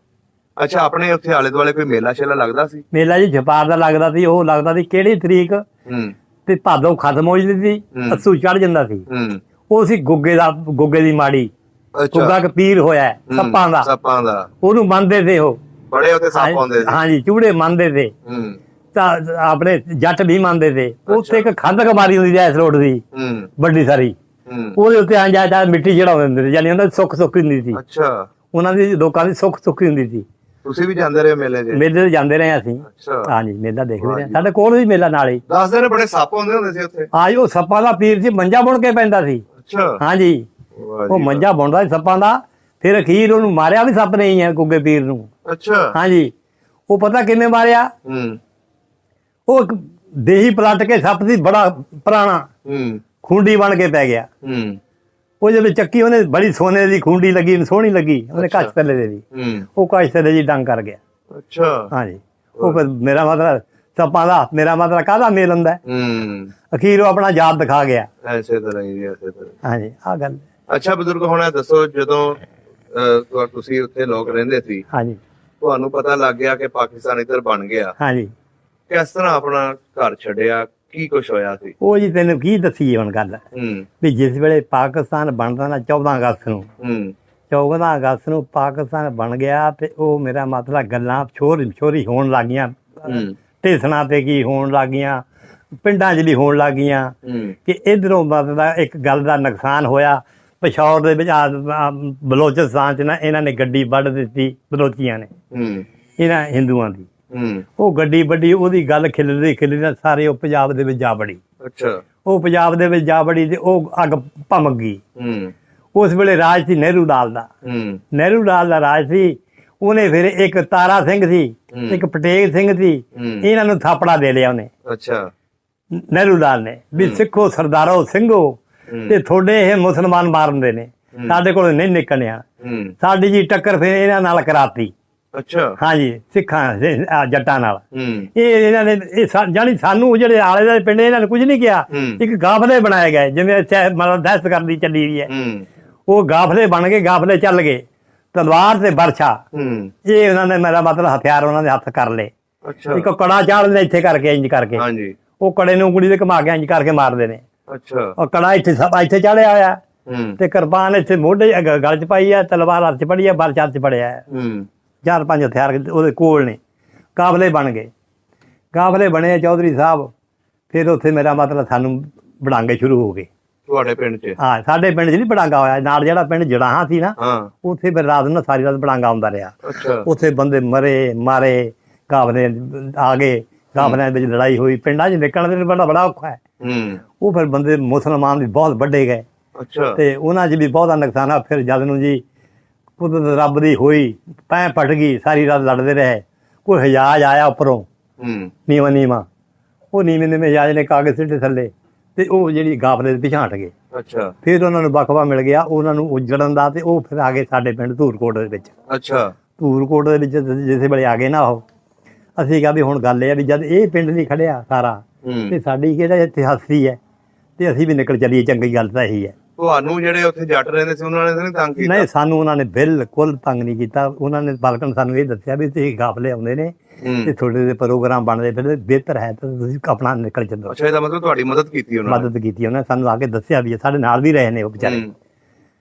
ਅੱਛਾ, ਆਪਣੇ ਉੱਥੇ ਆਲੇ ਦੁਆਲੇ ਕੋਈ ਮੇਲਾ ਸ਼ੇਲਾ ਲੱਗਦਾ ਸੀ? ਮੇਲਾ ਜੀ ਛਪਾਰ ਦਾ ਲੱਗਦਾ ਸੀ। ਉਹ ਲੱਗਦਾ ਸੀ ਕਿਹੜੀ ਤਰੀਕ? ਤੇ ਭਾਦੋਂ ਖਤਮ ਹੋ ਜਾਂਦੀ ਸੀ, ਅੱਸੂ ਚੜ ਜਾਂਦਾ ਸੀ। ਉਹ ਸੀ ਗੁੱਗੇ ਦੀ ਮਾੜੀ। ਗੁੱਗਾ ਕ ਪੀਰ ਹੋਇਆ ਸੱਪਾਂ ਦਾ, ਉਹਨੂੰ ਮੰਨਦੇ ਤੇ ਉਹ ਬੜੇ ਉੱਤੇ ਸੱਪ ਆਉਂਦੇ ਸੀ। ਹਾਂਜੀ, ਚੂੜੇ ਮੰਨਦੇ ਤੇ ਤਾਂ ਆਪਣੇ ਜੱਟ ਵੀ ਮੰਨਦੇ ਤੇ। ਉੱਥੇ ਇੱਕ ਖੰਦਕ ਮਾਰੀ ਹੁੰਦੀ ਐਸ ਰੋਡ ਦੀ ਵੱਡੀ ਸਾਰੀ, ਉਹਦੇ ਉੱਤੇ ਆਂ ਜਾ ਮਿੱਟੀ ਚੜਾਉਂਦੇ ਹੁੰਦੇ ਸੀ, ਯਾਨੀ ਉਹਨਾਂ ਦੀ ਸੁੱਖ ਸੁੱਖੀ ਹੁੰਦੀ ਸੀ। ਅੱਛਾ, ਉਹਨਾਂ ਦੀ ਲੋਕਾਂ ਦੀ ਸੁੱਖ ਸੁੱਖੀ ਹੁੰਦੀ ਸੀ। ਤੁਸੀਂ ਵੀ ਜਾਂਦੇ ਰਹੇ ਮੇਲੇ 'ਚ? ਮੇਲੇ ਤੇ ਜਾਂਦੇ ਰਹੇ ਅਸੀਂ। ਹਾਂਜੀ, ਮੇਲਾ ਦੇਖਦੇ ਰਹੇ, ਸਾਡੇ ਕੋਲ ਵੀ ਮੇਲਾ ਨਾਲ ਹੀ। ਦੱਸਦੇ ਨੇ ਬੜੇ ਸੱਪ ਆਉਂਦੇ ਹੁੰਦੇ ਸੀ ਉੱਥੇ। ਹਾਂਜੀ, ਉਹ ਸੱਪਾਂ ਦਾ ਪੀਰ ਸੀ, ਮੰਜਾ ਬੁਣ ਕੇ ਪੈਂਦਾ ਸੀ। ਅੱਛਾ, ਹਾਂਜੀ, ਉਹ ਮੰਜਾ ਬੁਣਦਾ ਸੀ ਸੱਪਾਂ ਦਾ। ਫਿਰ ਅਖੀਰ ਉਹਨੂੰ ਮਾਰਿਆ ਵੀ ਸੱਪ ਨਹੀਂ ਹੈ, ਗੁੱਗੇ ਪੀਰ ਨੂੰ। ਅੱਛਾ, ਹਾਂਜੀ, ਉਹ ਪਤਾ ਕਿਵੇਂ ਮਾਰਿਆ? ਉਹ ਇੱਕ ਦੇਹੀ ਪਲਟ ਕੇ ਸੱਪ ਸੀ ਬੜਾ ਪੁਰਾਣਾ, ਖੁੰਡੀ ਬਣ ਕੇ ਪੈ ਗਿਆ। ਉਹ ਜਦੋਂ ਚੱਕੀ ਉਹਨੇ ਬੜੀ ਸੋਨੇ ਦੀ ਖੁੰਡੀ ਲੱਗੀ, ਸੋਹਣੀ ਲੱਗੀ, ਉਹਨੇ ਕੱਚ ਥੱਲੇ ਦੇ ਦੀ, ਉਹ ਕੱਚ ਥੱਲੇ ਜੀ ਡੰਗ ਕਰ ਗਿਆ। ਅੱਛਾ, ਹਾਂਜੀ, ਉਹ ਫਿਰ ਮੇਰਾ ਮਤਲਬ ਸੱਪਾਂ ਦਾ, ਮੇਰਾ ਮਤਲਬ ਕਾਹਦਾ ਮੇਲ ਹੁੰਦਾ। ਅਖੀਰ ਉਹ ਆਪਣਾ ਜਾਤ ਦਿਖਾ ਗਿਆ। ਐਸੇ ਤਰ੍ਹਾਂ ਹੀ, ਐਸੇ ਤਰ੍ਹਾਂ। ਹਾਂਜੀ, ਆਹ ਗੱਲ। ਅੱਛਾ ਬਜ਼ੁਰਗ, ਹੁਣ ਇਹ ਦੱਸੋ, ਜਦੋਂ ਤੁਸੀਂ ਉੱਥੇ ਲੋਕ ਰਹਿੰਦੇ ਸੀ, ਹਾਂਜੀ, ਤੁਹਾਨੂੰ ਪਤਾ ਲੱਗ ਗਿਆ ਕਿ ਪਾਕਿਸਤਾਨ ਇੱਧਰ ਬਣ ਗਿਆ, ਹਾਂਜੀ, ਕਿਸ ਤਰ੍ਹਾਂ ਆਪਣਾ ਘਰ ਛੱਡਿਆ, ਕੀ ਕੁਛ ਹੋਇਆ ਸੀ? ਉਹ ਜੀ ਤੈਨੂੰ ਕੀ ਦੱਸੀਏ ਹੁਣ ਗੱਲ, ਵੀ ਜਿਸ ਵੇਲੇ ਪਾਕਿਸਤਾਨ ਬਣਦਾ ਨਾ 14 ਅਗਸਤ ਨੂੰ, 14 ਅਗਸਤ ਨੂੰ ਪਾਕਿਸਤਾਨ ਬਣ ਗਿਆ, ਤੇ ਉਹ ਮੇਰਾ ਮਤਲਬ ਗੱਲਾਂ ਛੋਰੀ ਹੋਣ ਲੱਗ ਗਈਆਂ, ਢੇਸਣਾ ਤੇ ਕੀ ਹੋਣ ਲੱਗ ਗਈਆਂ, ਪਿੰਡਾਂ 'ਚ ਵੀ ਹੋਣ ਲੱਗ ਗਈਆਂ, ਕਿ ਇੱਧਰੋਂ ਮਤਲਬ ਇੱਕ ਗੱਲ ਦਾ ਨੁਕਸਾਨ ਹੋਇਆ। ਪਿਸ਼ੌਰ ਦੇ ਵਿੱਚ ਬਲੋਚਿਸਤਾਨ 'ਚ ਨਾ ਇਹਨਾਂ ਨੇ ਗੱਡੀ ਵੱਢ ਦਿੱਤੀ, ਬਲੋਚੀਆਂ ਨੇ, ਇਹਨਾਂ ਹਿੰਦੂਆਂ ਦੀ। ਉਹ ਗੱਡੀ ਵੱਡੀ, ਉਹਦੀ ਗੱਲ ਖਿਲਰਦੀ ਸਾਰੇ ਉਹ ਪੰਜਾਬ ਦੇ ਵਿੱਚ ਜਾ ਵੜੀ। ਅੱਛਾ, ਉਹ ਪੰਜਾਬ ਦੇ ਵਿੱਚ ਜਾ ਵੜੀ ਤੇ ਉਹ ਅੱਗ ਭਮਕ ਗਈ। ਉਸ ਵੇਲੇ ਰਾਜ ਸੀ ਨਹਿਰੂ ਲਾਲ ਦਾ ਰਾਜ ਸੀ। ਉਹਨੇ ਫਿਰ ਇੱਕ ਤਾਰਾ ਸਿੰਘ ਸੀ, ਇੱਕ ਪਟੇਲ ਸਿੰਘ ਸੀ, ਇਹਨਾਂ ਨੂੰ ਥਾਪੜਾ ਦੇ ਲਿਆ ਉਹਨੇ। ਅੱਛਾ, ਨਹਿਰੂ ਲਾਲ ਨੇ, ਵੀ ਸਿੱਖੋ ਸਰਦਾਰੋ ਸਿੰਘੋ, ਤੇ ਤੁਹਾਡੇ ਇਹ ਮੁਸਲਮਾਨ ਮਾਰਦੇ ਨੇ, ਸਾਡੇ ਕੋਲ ਨਹੀਂ ਨਿਕਲਣਿਆ। ਸਾਡੀ ਜੀ ਟੱਕਰ ਫਿਰ ਇਹਨਾਂ ਨਾਲ ਕਰਾਤੀ। ਅੱਛਾ, ਹਾਂਜੀ, ਸਿੱਖਾਂ ਜੱਟਾਂ ਨਾਲ। ਇਹਨਾਂ ਨੇ ਜਾਨੀ ਸਾਨੂੰ ਜਿਹੜੇ ਆਲੇ ਦੇ ਪਿੰਡ, ਇਹਨਾਂ ਨੇ ਕੁਝ ਨਹੀਂ ਕਿਹਾ। ਇੱਕ ਗਾਫਲੇ ਬਣਾਏ ਗਏ, ਜਿਵੇਂ ਮਤਲਬ ਦਹਿਸ਼ਤ ਕਰਦੀ ਚੱਲੀ ਹੋਈ ਹੈ। ਉਹ ਗਾਫਲੇ ਬਣ ਗਏ, ਗਾਫਲੇ ਚੱਲ ਗਏ, ਤਲਵਾਰ ਤੇ ਬਰਛਾ, ਇਹ ਉਹਨਾਂ ਨੇ ਮੇਰਾ ਮਤਲਬ ਹਥਿਆਰ ਉਹਨਾਂ ਦੇ ਹੱਥ ਕਰ ਲਏ। ਇੱਕ ਕੜਾ ਚਾੜ ਲੈ ਇੱਥੇ ਕਰਕੇ, ਇੰਜ ਕਰਕੇ, ਉਹ ਕੜੇ ਨੂੰ ਉਂਗਲੀ ਦੇ ਘੁਮਾ ਕੇ ਇੰਜ ਕਰਕੇ ਮਾਰਦੇ ਨੇ। ਉਹ ਕੜਾ ਇੱਥੇ ਚਾੜਿਆ ਹੋਇਆ, ਤੇ ਕਿਰਪਾਨ ਇੱਥੇ ਮੋਢੇ ਗਲ 'ਚ ਪਾਈ ਆ, ਤਲਵਾਰ ਹੱਥ 'ਚ ਫੜੀ ਆ, ਬਰਛਾ ਹੱਥ 'ਚ ਫੜਿਆ। 4-5 ਹਥਿਆਰ ਉਹਦੇ ਕੋਲ ਨੇ। ਕਾਫਲੇ ਬਣ ਗਏ, ਕਾਫਲੇ ਬਣੇ ਚੌਧਰੀ ਸਾਹਿਬ। ਫਿਰ ਉੱਥੇ ਮੇਰਾ ਮਤਲਬ ਸਾਨੂੰ ਬੜਾਂਗੇ ਸ਼ੁਰੂ ਹੋ ਗਏ। ਤੁਹਾਡੇ ਪਿੰਡ 'ਚ? ਹਾਂ, ਸਾਡੇ ਪਿੰਡ 'ਚ ਨਹੀਂ ਬੜਾਂਗਾ ਹੋਇਆ, ਨਾਲ ਜਿਹੜਾ ਪਿੰਡ ਜੜਾਹਾਂ ਸੀ ਨਾ, ਉੱਥੇ ਫਿਰ ਰਾਤ ਨੂੰ ਸਾਰੀ ਰਾਤ ਬੜਾਂਗਾ ਆਉਂਦਾ ਰਿਹਾ। ਉੱਥੇ ਬੰਦੇ ਮਰੇ ਮਾਰੇ, ਕਾਫਲੇ ਆ ਗਏ, ਕਾਫਲਿਆਂ ਵਿੱਚ ਲੜਾਈ ਹੋਈ, ਪਿੰਡਾਂ 'ਚ ਨਿਕਲਣ ਦੇ ਬੜਾ ਔਖਾ ਹੈ। ਉਹ ਫਿਰ ਬੰਦੇ ਮੁਸਲਮਾਨ ਵੀ ਬਹੁਤ ਵੱਡੇ ਗਏ, ਤੇ ਉਹਨਾਂ 'ਚ ਵੀ ਬਹੁਤਾ ਨੁਕਸਾਨ ਆ। ਫਿਰ ਜਦ ਨੂੰ ਜੀ ਕੁਦਰਤ ਰੱਬ ਦੀ ਹੋਈ, ਪੈ ਪਟ ਗਈ, ਸਾਰੀ ਰਾਤ ਲੜਦੇ ਰਹੇ। ਕੋਈ ਹਜਾਜ ਆਇਆ ਉੱਪਰੋਂ, ਨੀਵਾਂ, ਉਹ ਨੀਵੇਂ ਹਜਾਜ ਨੇ ਕਾਗਜ਼ ਸਿੱਟੇ ਥੱਲੇ, ਤੇ ਉਹ ਜਿਹੜੀ ਗਾਫਲੇ ਦੇ ਪਿਛਾਂਹ ਹਟ ਗਏ। ਫਿਰ ਉਹਨਾਂ ਨੂੰ ਵਕਫਾ ਮਿਲ ਗਿਆ ਉਹਨਾਂ ਨੂੰ ਉਜੜਨ ਦਾ, ਤੇ ਉਹ ਫਿਰ ਆ ਗਏ ਸਾਡੇ ਪਿੰਡ ਧੂਰਕੋਟ ਦੇ ਵਿੱਚ। ਧੂਰਕੋਟ ਦੇ ਵਿੱਚ ਜਿਸ ਵੇਲੇ ਆ ਗਏ ਨਾ, ਉਹ ਅਸੀਂ ਕਿਹਾ ਵੀ ਹੁਣ ਗੱਲ ਇਹ ਆ ਵੀ ਜਦ ਇਹ ਪਿੰਡ ਨਹੀਂ ਖੜਿਆ ਸਾਰਾ, ਤੇ ਸਾਡੀ ਕਿਹੜਾ ਇਤਿਹਾਸੀ ਹੈ, ਤੇ ਅਸੀਂ ਵੀ ਨਿਕਲ ਚੱਲੀਏ। ਚੰਗੀ ਗੱਲ ਤਾਂ ਇਹੀ ਹੈ। ਤੁਹਾਨੂੰ ਜਿਹੜੇ ਉੱਥੇ ਜੱਟ ਰਹਿੰਦੇ ਸੀ, ਉਹਨਾਂ ਨੇ ਤਾਂ ਨਹੀਂ ਤੰਗ ਕੀਤਾ? ਨਹੀਂ, ਸਾਨੂੰ ਉਹਨਾਂ ਨੇ ਬਿਲਕੁਲ ਤੰਗ ਨਹੀਂ ਕੀਤਾ। ਉਹਨਾਂ ਨੇ ਬਲਕਿ ਸਾਨੂੰ ਇਹ ਦੱਸਿਆ ਵੀ ਤੁਸੀਂ ਗਾਫਲੇ ਆਉਂਦੇ ਨੇ, ਤੇ ਤੁਹਾਡੇ ਦੇ ਪ੍ਰੋਗਰਾਮ ਬਣਦੇ ਫਿਰ, ਬਿਹਤਰ ਹੈ ਤਾਂ ਤੁਸੀਂ ਆਪਣਾ ਨਿਕਲ ਚੱਲੋ। ਅੱਛਾ, ਇਹਦਾ ਮਤਲਬ ਤੁਹਾਡੀ ਮਦਦ ਕੀਤੀ ਉਹਨਾਂ ਨੇ? ਮਦਦ ਕੀਤੀ ਉਹਨਾਂ ਨੇ, ਸਾਨੂੰ ਆ ਕੇ ਦੱਸਿਆ ਵੀ ਸਾਡੇ ਨਾਲ ਵੀ ਰਹੇ ਨੇ ਉਹ ਵਿਚਾਰੇ।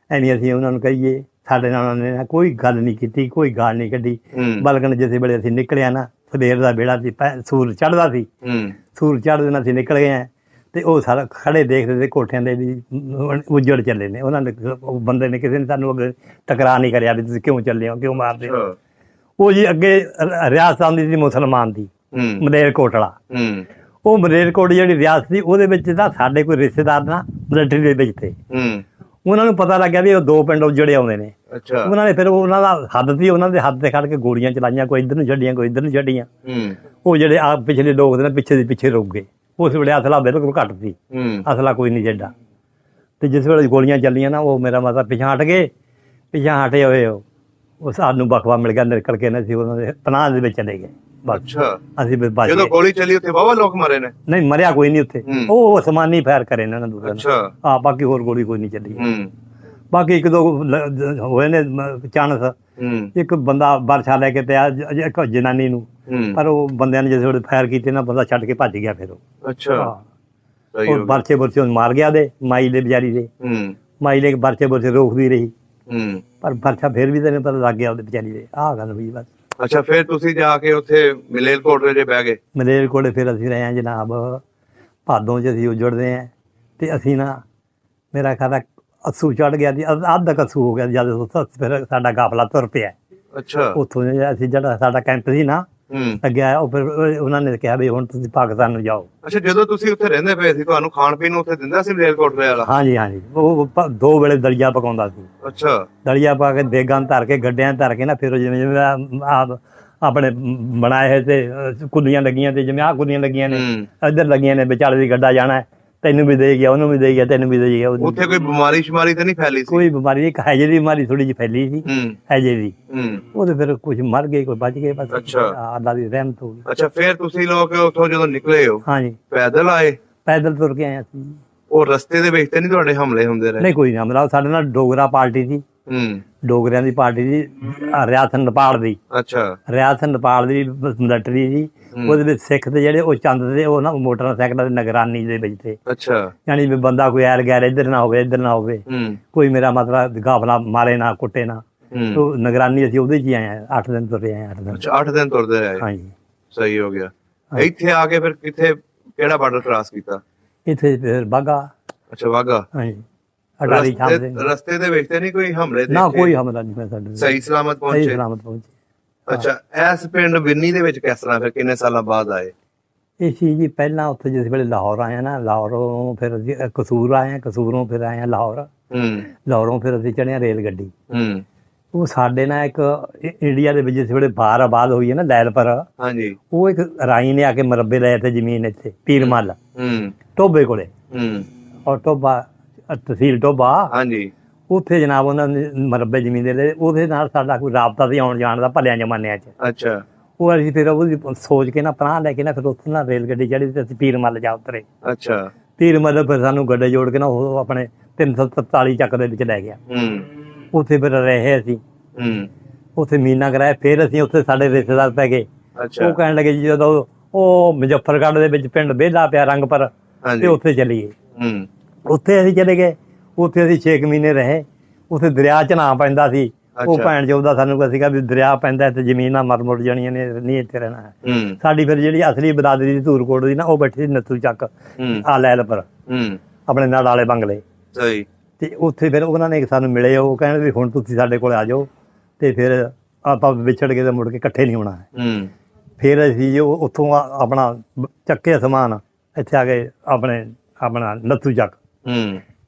ਐਨੀ ਅਸੀਂ ਉਹਨਾਂ ਨੂੰ ਕਹੀਏ, ਸਾਡੇ ਨਾਲ ਉਹਨਾਂ ਨੇ ਕੋਈ ਗੱਲ ਨਹੀਂ ਕੀਤੀ, ਕੋਈ ਗਾਲ ਨਹੀਂ ਕੱਢੀ। ਬਲਕਿ ਜਿਸ ਵੇਲੇ ਅਸੀਂ ਨਿਕਲਿਆ ਨਾ, ਸਵੇਰ ਦਾ ਵੇੜਾ ਸੀ, ਸੂਰਜ ਚੜ੍ਹਦਾ ਸੀ, ਸੂਰਜ ਚੜ੍ਹਦੇ ਨਾਲ ਅਸੀਂ ਨਿਕਲ ਗਏ ਹਾਂ, ਤੇ ਉਹ ਸਾਰਾ ਖੜੇ ਦੇਖਦੇ ਤੇ ਕੋਠਿਆਂ ਦੇ ਵੀ ਉਜੜ ਚੱਲੇ ਨੇ। ਉਹਨਾਂ ਨੇ ਬੰਦੇ ਨੇ, ਕਿਸੇ ਨੇ ਸਾਨੂੰ ਅੱਗੇ ਟਕਰਾ ਨਹੀਂ ਕਰਿਆ ਵੀ ਤੁਸੀਂ ਕਿਉਂ ਚੱਲੇ ਹੋ, ਕਿਉਂ ਮਾਰਦੇ ਹੋ। ਉਹ ਜੀ ਅੱਗੇ ਰਿਆਸਤ ਆਉਂਦੀ ਸੀ ਮੁਸਲਮਾਨ ਦੀ, ਮਲੇਰਕੋਟ ਵਾਲਾ। ਉਹ ਮਲੇਰਕੋਟ ਜਿਹੜੀ ਰਿਆਸਤ ਸੀ, ਉਹਦੇ ਵਿੱਚ ਤਾਂ ਸਾਡੇ ਕੋਈ ਰਿਸ਼ਤੇਦਾਰ ਨਾ ਮਿਲਟਰੀ ਦੇ ਵਿੱਚ ਤੇ ਉਹਨਾਂ ਨੂੰ ਪਤਾ ਲੱਗਿਆ ਵੀ ਉਹ ਦੋ ਪਿੰਡ ਉਜੜੇ ਆਉਂਦੇ ਨੇ। ਉਹਨਾਂ ਨੇ ਫਿਰ ਉਹਨਾਂ ਦਾ ਹੱਦ ਸੀ, ਉਹਨਾਂ ਦੇ ਹੱਦ ਤੇ ਖੜ ਕੇ ਗੋਲੀਆਂ ਚਲਾਈਆਂ, ਕੋਈ ਇੱਧਰ ਨੂੰ ਛੱਡੀਆਂ, ਕੋਈ ਇੱਧਰ ਨੂੰ ਛੱਡੀਆਂ। ਉਹ ਜਿਹੜੇ ਆ ਪਿਛਲੇ ਲੋਕ ਨੇ ਪਿੱਛੇ ਦੇ ਪਿੱਛੇ ਰੁਕ ਗਏ। ਉਸ ਵੇਲੇ ਅਸਲਾ ਬਿਲਕੁਲ ਘੱਟ ਸੀ, ਅਸਲਾ ਕੋਈ ਨਹੀਂ ਛੱਡਾ। ਤੇ ਜਿਸ ਵੇਲੇ ਗੋਲੀਆਂ ਚੱਲੀਆਂ ਨਾ, ਉਹ ਮੇਰਾ ਮਤਲਬ ਪਿਛਾਂਹ ਹਟ ਗਏ। ਪਿਛਾਂਹ ਹਟੇ ਹੋਏ ਉਹ ਸਾਨੂੰ ਵਕਫਾ ਮਿਲ ਗਿਆ, ਨਿਕਲ ਕੇ ਅਸੀਂ ਉਹਨਾਂ ਦੇ ਪਨਾਹ ਦੇ ਵਿੱਚ ਚਲੇ ਗਏ। ਅਸੀਂ ਜਦੋਂ ਗੋਲੀ ਚੱਲੀ ਉੱਥੇ ਵਾਹਵਾ ਲੋਕ ਮਰੇ ਨੇ? ਨਹੀਂ, ਮਰਿਆ ਕੋਈ ਨਹੀਂ ਉੱਥੇ। ਉਹ ਅਸਮਾਨੀ ਫਾਇਰ ਕਰੇ ਨੇ ਉਹਨਾਂ ਦੂਸਰੇ ਨੇ। ਹਾਂ, ਬਾਕੀ ਹੋਰ ਗੋਲੀ ਕੋਈ ਨਹੀਂ ਚੱਲੀ। ਬਾਕੀ ਇੱਕ ਦੋ ਹੋਏ ਨੇ ਚਾਂਸ। ਇੱਕ ਬੰਦਾ ਬਰਛਾ ਲੈ ਕੇ ਪਿਆ, ਇੱਕ ਜਨਾਨੀ ਨੂੰ, ਪਰ ਉਹ ਬੰਦਿਆਂ ਨੇ ਜਿਸ ਵੇਲੇ ਫਾਇਰ ਕੀਤੇ ਨਾ, ਬੰਦਾ ਛੱਡ ਕੇ ਭੱਜ ਗਿਆ ਫਿਰ ਉਹ। और बर्छे बुरछे मार गया दे माई दे बेचारी दे माई ले बर्छे बुरछे रोकदी रही पर बर्छा फिर भी तैਨੂੰ पता ਲੱਗ ਗਿਆ ਉਹਦੇ बेचारी ਦੇ ਆਹ ਗੱਲ ਹੋਈ ਬਸ। ਅੱਛਾ ਫਿਰ ਤੁਸੀਂ ਜਾ ਕੇ ਉੱਥੇ ਮਲੇਰਕੋਟਲੇ 'ਚ ਬਹਿ ਗਏ? ਮਲੇਰਕੋਟਲੇ ਫਿਰ ਅਸੀਂ ਰਹੇ ਹਾਂ ਜਨਾਬ, ਭਾਦੋਂ 'ਚ ਅਸੀਂ ਉਜੜਦੇ ਹਾਂ ਤੇ ਅਸੀਂ ਨਾ ਮੇਰਾ ਖਿਆਲ ਅੱਸੂ ਚੜ੍ਹ ਗਿਆ ਸੀ, ਅੱਧ ਕੱਸੂ ਹੋ ਗਿਆ ਜਦ ਫਿਰ ਸਾਡਾ ਕਾਫਲਾ ਤੁਰ ਪਿਆ। ਅੱਛਾ ਉੱਥੋਂ ਅਸੀਂ ਜਿਹੜਾ ਸਾਡਾ ਕੈਂਪ ਸੀ ਨਾ ਲੱਗਿਆ, ਉਹ ਫਿਰ ਉਹਨਾਂ ਨੇ ਕਿਹਾ ਵੀ ਹੁਣ ਤੁਸੀਂ ਪਾਕਿਸਤਾਨ ਨੂੰ ਜਾਓ। ਅੱਛਾ ਜਦੋਂ ਤੁਸੀਂ ਉੱਥੇ ਰਹਿੰਦੇ ਪਏ ਸੀ ਤੁਹਾਨੂੰ ਖਾਣ ਪੀਣ ਨੂੰ ਉੱਥੇ ਦਿੰਦਾ ਸੀ ਮਲੇਰਕੋਟਲੇ ਵਾਲਾ? ਹਾਂਜੀ ਹਾਂਜੀ, ਉਹ 2 ਵੇਲੇ ਦਲੀਆ ਪਕਾਉਂਦਾ ਸੀ। ਅੱਛਾ ਦਲੀਆ ਪਾ ਕੇ ਦੇਗਾਂ ਧਰ ਕੇ ਗੱਡਿਆਂ ਧਰ ਕੇ ਨਾ ਫਿਰ ਜਿਵੇਂ ਜਿਵੇਂ ਆਪਣੇ ਬਣਾਏ ਹੋਏ ਤੇ ਕੁੱਲੀਆਂ ਲੱਗੀਆਂ ਤੇ ਜਿਵੇਂ ਆਹ ਕੁੱਲੀਆਂ ਲੱਗੀਆਂ ਨੇ ਇੱਧਰ ਲੱਗੀਆਂ ਨੇ ਵਿਚਾਲੇ ਦੀ ਗੱਡਾ ਜਾਣਾ, ਤੈਨੂੰ ਵੀ ਦੇ ਗਿਆ ਉਹਨੂੰ ਵੀ ਦੇ ਗਿਆ ਤੈਨੂੰ ਵੀ ਦੇ ਗਿਆ। ਉੱਥੇ ਕੋਈ ਬਿਮਾਰੀ ਸ਼ਮਾਰੀ ਤਾਂ ਨਹੀਂ ਫੈਲੀ ਸੀ? ਕੋਈ ਬਿਮਾਰੀ, ਇੱਕ ਹੈਜੇ ਦੀ ਬਿਮਾਰੀ ਥੋੜੀ ਜਿਹੀ ਫੈਲੀ ਸੀ ਹੈਜੇ ਦੀ, ਉਹਦੇ ਫਿਰ ਕੁਝ ਮਰ ਗਏ ਕੋਈ ਬਚ ਗਏ ਬਸ। ਅੱਛਾ ਅੱਲਾ ਦੀ ਰਹਿਮਤ ਹੋ ਗਈ। ਅੱਛਾ ਫਿਰ ਤੁਸੀਂ ਲੋਕ ਉੱਥੋਂ ਜਦੋਂ ਨਿਕਲੇ ਹੋ ਹਾਂਜੀ ਪੈਦਲ ਆਏ? ਪੈਦਲ ਤੁਰ ਕੇ ਆਏ ਅਸੀਂ। ਉਹ ਰਸਤੇ ਦੇ ਵਿੱਚ ਤੇ ਨਹੀਂ ਤੁਹਾਡੇ ਹਮਲੇ ਹੁੰਦੇ ਰਹੇ? ਨਹੀਂ ਕੋਈ ਨਾ, ਮਤਲਬ ਸਾਡੇ ਨਾਲ ਡੋਗਰਾ ਪਾਰਟੀ ਸੀ, ਡੋਗਰਿਆਂ ਦੀ ਪਾਰਟੀ ਸੀ, ਰਿਆਸਤ ਨੇਪਾਲ ਦੀ। ਅੱਛਾ ਰਿਆਸਤ ਨੇਪਾਲ ਦੀ ਮਿਲਟਰੀ ਸੀ, ਉਹਦੇ ਵਿੱਚ ਸਿੱਖ ਤੇ ਜਿਹੜੇ ਉਹ ਚੰਦ ਤੇ ਉਹ ਨਾ ਮੋਟਰਸਾਈਕਲਾਂ ਦੀ ਨਿਗਰਾਨੀ ਦੇ ਵਿੱਚ ਤੇ। ਅੱਛਾ ਯਾਨੀ ਵੀ ਬੰਦਾ ਕੋਈ ਐਰ ਗੈਰ ਇੱਧਰ ਨਾ ਹੋਵੇ ਇੱਧਰ ਨਾ ਹੋਵੇ, ਕੋਈ ਮੇਰਾ ਮਤਲਬ ਗਾਫਲਾ ਮਾਰੇ ਨਾ ਕੁੱਟੇ ਨਾ, ਉਹ ਨਿਗਰਾਨੀ ਅਸੀਂ ਉਹਦੇ 'ਚ ਹੀ ਆਏ ਹਾਂ। 8 ਦਿਨ ਤੁਰੇ ਆਏ 8 ਦਿਨ। ਅੱਛਾ 8 ਦਿਨ ਤੁਰਦੇ ਰਹੇ? ਹਾਂਜੀ ਸਹੀ ਹੋ ਗਿਆ। ਇੱਥੇ ਆ ਕੇ ਫਿਰ ਕਿੱਥੇ ਕਿਹੜਾ ਬਾਰਡਰ ਕ੍ਰਾਸ ਕੀਤਾ? ਇੱਥੇ ਫਿਰ ਬਾਗਾ। ਅੱਛਾ ਬਾਗਾ। ਹਾਂਜੀ ਰਸਤੇ ਦੇ ਵਿੱਚ ਤੇ ਨਹੀਂ ਕੋਈ ਹਮਲੇ? ਨਾ ਕੋਈ ਹਮਲਾ ਨਹੀਂ ਹੋਇਆ ਸਾਡੇ। ਸਹੀ ਸਲਾਮਤ ਪਹੁੰਚੇ? ਸਹੀ ਸਲਾਮਤ ਪਹੁੰਚੇ। ਅੱਛਾ ਇਸ ਪਿੰਡ ਬਿੰਨੀ ਦੇ ਵਿੱਚ ਕਿਸ ਤਰ੍ਹਾਂ ਫਿਰ ਕਿੰਨੇ ਸਾਲਾਂ ਬਾਅਦ ਆਏ? ਇਹ ਸੀ ਜੀ ਪਹਿਲਾਂ ਉੱਥੇ ਜਿਸ ਵੇਲੇ ਲਾਹੌਰ ਆਏ ਨਾ, ਲਾਹੌਰੋਂ ਫਿਰ ਅਸੀਂ ਕਸੂਰ ਆਏ ਹਾਂ, ਕਸੂਰੋਂ ਫਿਰ ਆਏ ਹਾਂ ਲਾਹੌਰ, ਲਾਹੌਰੋਂ ਫਿਰ ਅਸੀਂ ਚੜ੍ਹੇ ਰੇਲ ਗੱਡੀ। ਉਹ ਸਾਡੇ ਨਾਲ ਇੱਕ ਇੰਡੀਆ ਦੇ ਵਿੱਚ ਜਿਸ ਵੇਲੇ ਬਾਰ ਆਬਾਦ ਹੋਈ ਹੈ ਨਾ ਲੈਲਪੁਰ, ਹਾਂਜੀ, ਉਹ ਇੱਕ ਰਾਈ ਨੇ ਆ ਕੇ ਮਰੱਬੇ ਲਏ ਤੇ ਜ਼ਮੀਨ ਇੱਥੇ ਪੀਰਮਲ ਟੋਬੇ ਕੋਲੇ, ਔਰ ਟੋਬਾ ਤਹਿਸੀਲ ਟੋਬਾ, ਹਾਂਜੀ, ਉੱਥੇ ਜਨਾਬ ਉਹਨਾਂ ਨੇ ਮਰੱਬੇ ਜ਼ਮੀਨ ਦੇ ਲਏ। ਉਹਦੇ ਨਾਲ ਸਾਡਾ ਕੋਈ ਰਾਬਤਾ ਸੀ ਆਉਣ ਜਾਣ ਦਾ ਭਲਿਆਂ ਜ਼ਮਾਨਿਆਂ 'ਚ। ਅੱਛਾ ਉਹ ਅਸੀਂ ਫਿਰ ਉਹਦੀ ਸੋਚ ਕੇ ਨਾ ਪਨਾਹ ਲੈ ਕੇ ਨਾ ਫਿਰ ਉੱਥੇ ਨਾ ਰੇਲ ਗੱਡੀ ਚੜ੍ਹੀ ਤੇ ਅਸੀਂ ਪੀਰਮਲ ਜਾ ਉਤਰੇ। ਅੱਛਾ ਪੀਰਮਲ ਫਿਰ ਸਾਨੂੰ ਗੱਡੇ ਜੋੜ ਕੇ ਨਾ ਉਹ ਆਪਣੇ 343 ਚੱਕ ਦੇ ਵਿੱਚ ਲੈ ਗਿਆ। ਉੱਥੇ ਫਿਰ ਰਹੇ ਅਸੀਂ, ਉੱਥੇ ਮਹੀਨਾ ਕਰਾਇਆ। ਫਿਰ ਅਸੀਂ ਉੱਥੇ ਸਾਡੇ ਰਿਸ਼ਤੇਦਾਰ ਪੈ ਗਏ। ਉਹ ਕਹਿਣ ਲੱਗੇ ਜੀ ਜਦੋਂ ਉਹ ਮੁਜ਼ੱਫਰਗੜ੍ਹ ਦੇ ਵਿੱਚ ਪਿੰਡ ਵਿਹਲਾ ਪਿਆ ਰੰਗਪੁਰ, ਤੇ ਉੱਥੇ ਚਲੀਏ। ਉੱਥੇ ਅਸੀਂ ਚਲੇ ਗਏ। ਉੱਥੇ ਅਸੀਂ 6 ਮਹੀਨੇ ਰਹੇ। ਉੱਥੇ ਦਰਿਆ 'ਚ ਨਾਂ ਪੈਂਦਾ ਸੀ। ਉਹ ਭੈਣ ਚੋਦਾ ਸਾਨੂੰ ਸੀਗਾ ਵੀ ਦਰਿਆ ਪੈਂਦਾ ਤੇ ਜ਼ਮੀਨਾਂ ਮਰ ਮੁੜ ਜਾਣੀਆਂ ਨੇ, ਨਹੀਂ ਇੱਥੇ ਰਹਿਣਾ ਹੈ। ਸਾਡੀ ਫਿਰ ਜਿਹੜੀ ਅਸਲੀ ਬਰਾਦਰੀ ਦੀ ਧੂਰਕੋਟ ਦੀ ਨਾ, ਉਹ ਬੈਠੀ ਸੀ ਨੱਥੂ ਚੱਕ ਆ ਲੈਲਪੁਰ ਆਪਣੇ ਨਾਲ ਵਾਲੇ ਬੰਗਲੇ। ਤੇ ਉੱਥੇ ਫਿਰ ਉਹਨਾਂ ਨੇ ਸਾਨੂੰ ਮਿਲੇ। ਉਹ ਕਹਿਣ ਵੀ ਹੁਣ ਤੁਸੀਂ ਸਾਡੇ ਕੋਲ ਆ ਜਾਓ ਤੇ ਫਿਰ ਆਪਾਂ ਵਿਛੜ ਕੇ ਤੇ ਮੁੜ ਕੇ ਇਕੱਠੇ ਨਹੀਂ ਹੋਣਾ ਹੈ। ਫਿਰ ਅਸੀਂ ਉੱਥੋਂ ਆਪਣਾ ਚੱਕੇ ਸਮਾਨ ਇੱਥੇ ਆ ਗਏ ਆਪਣਾ ਨੱਥੂ ਚੱਕ।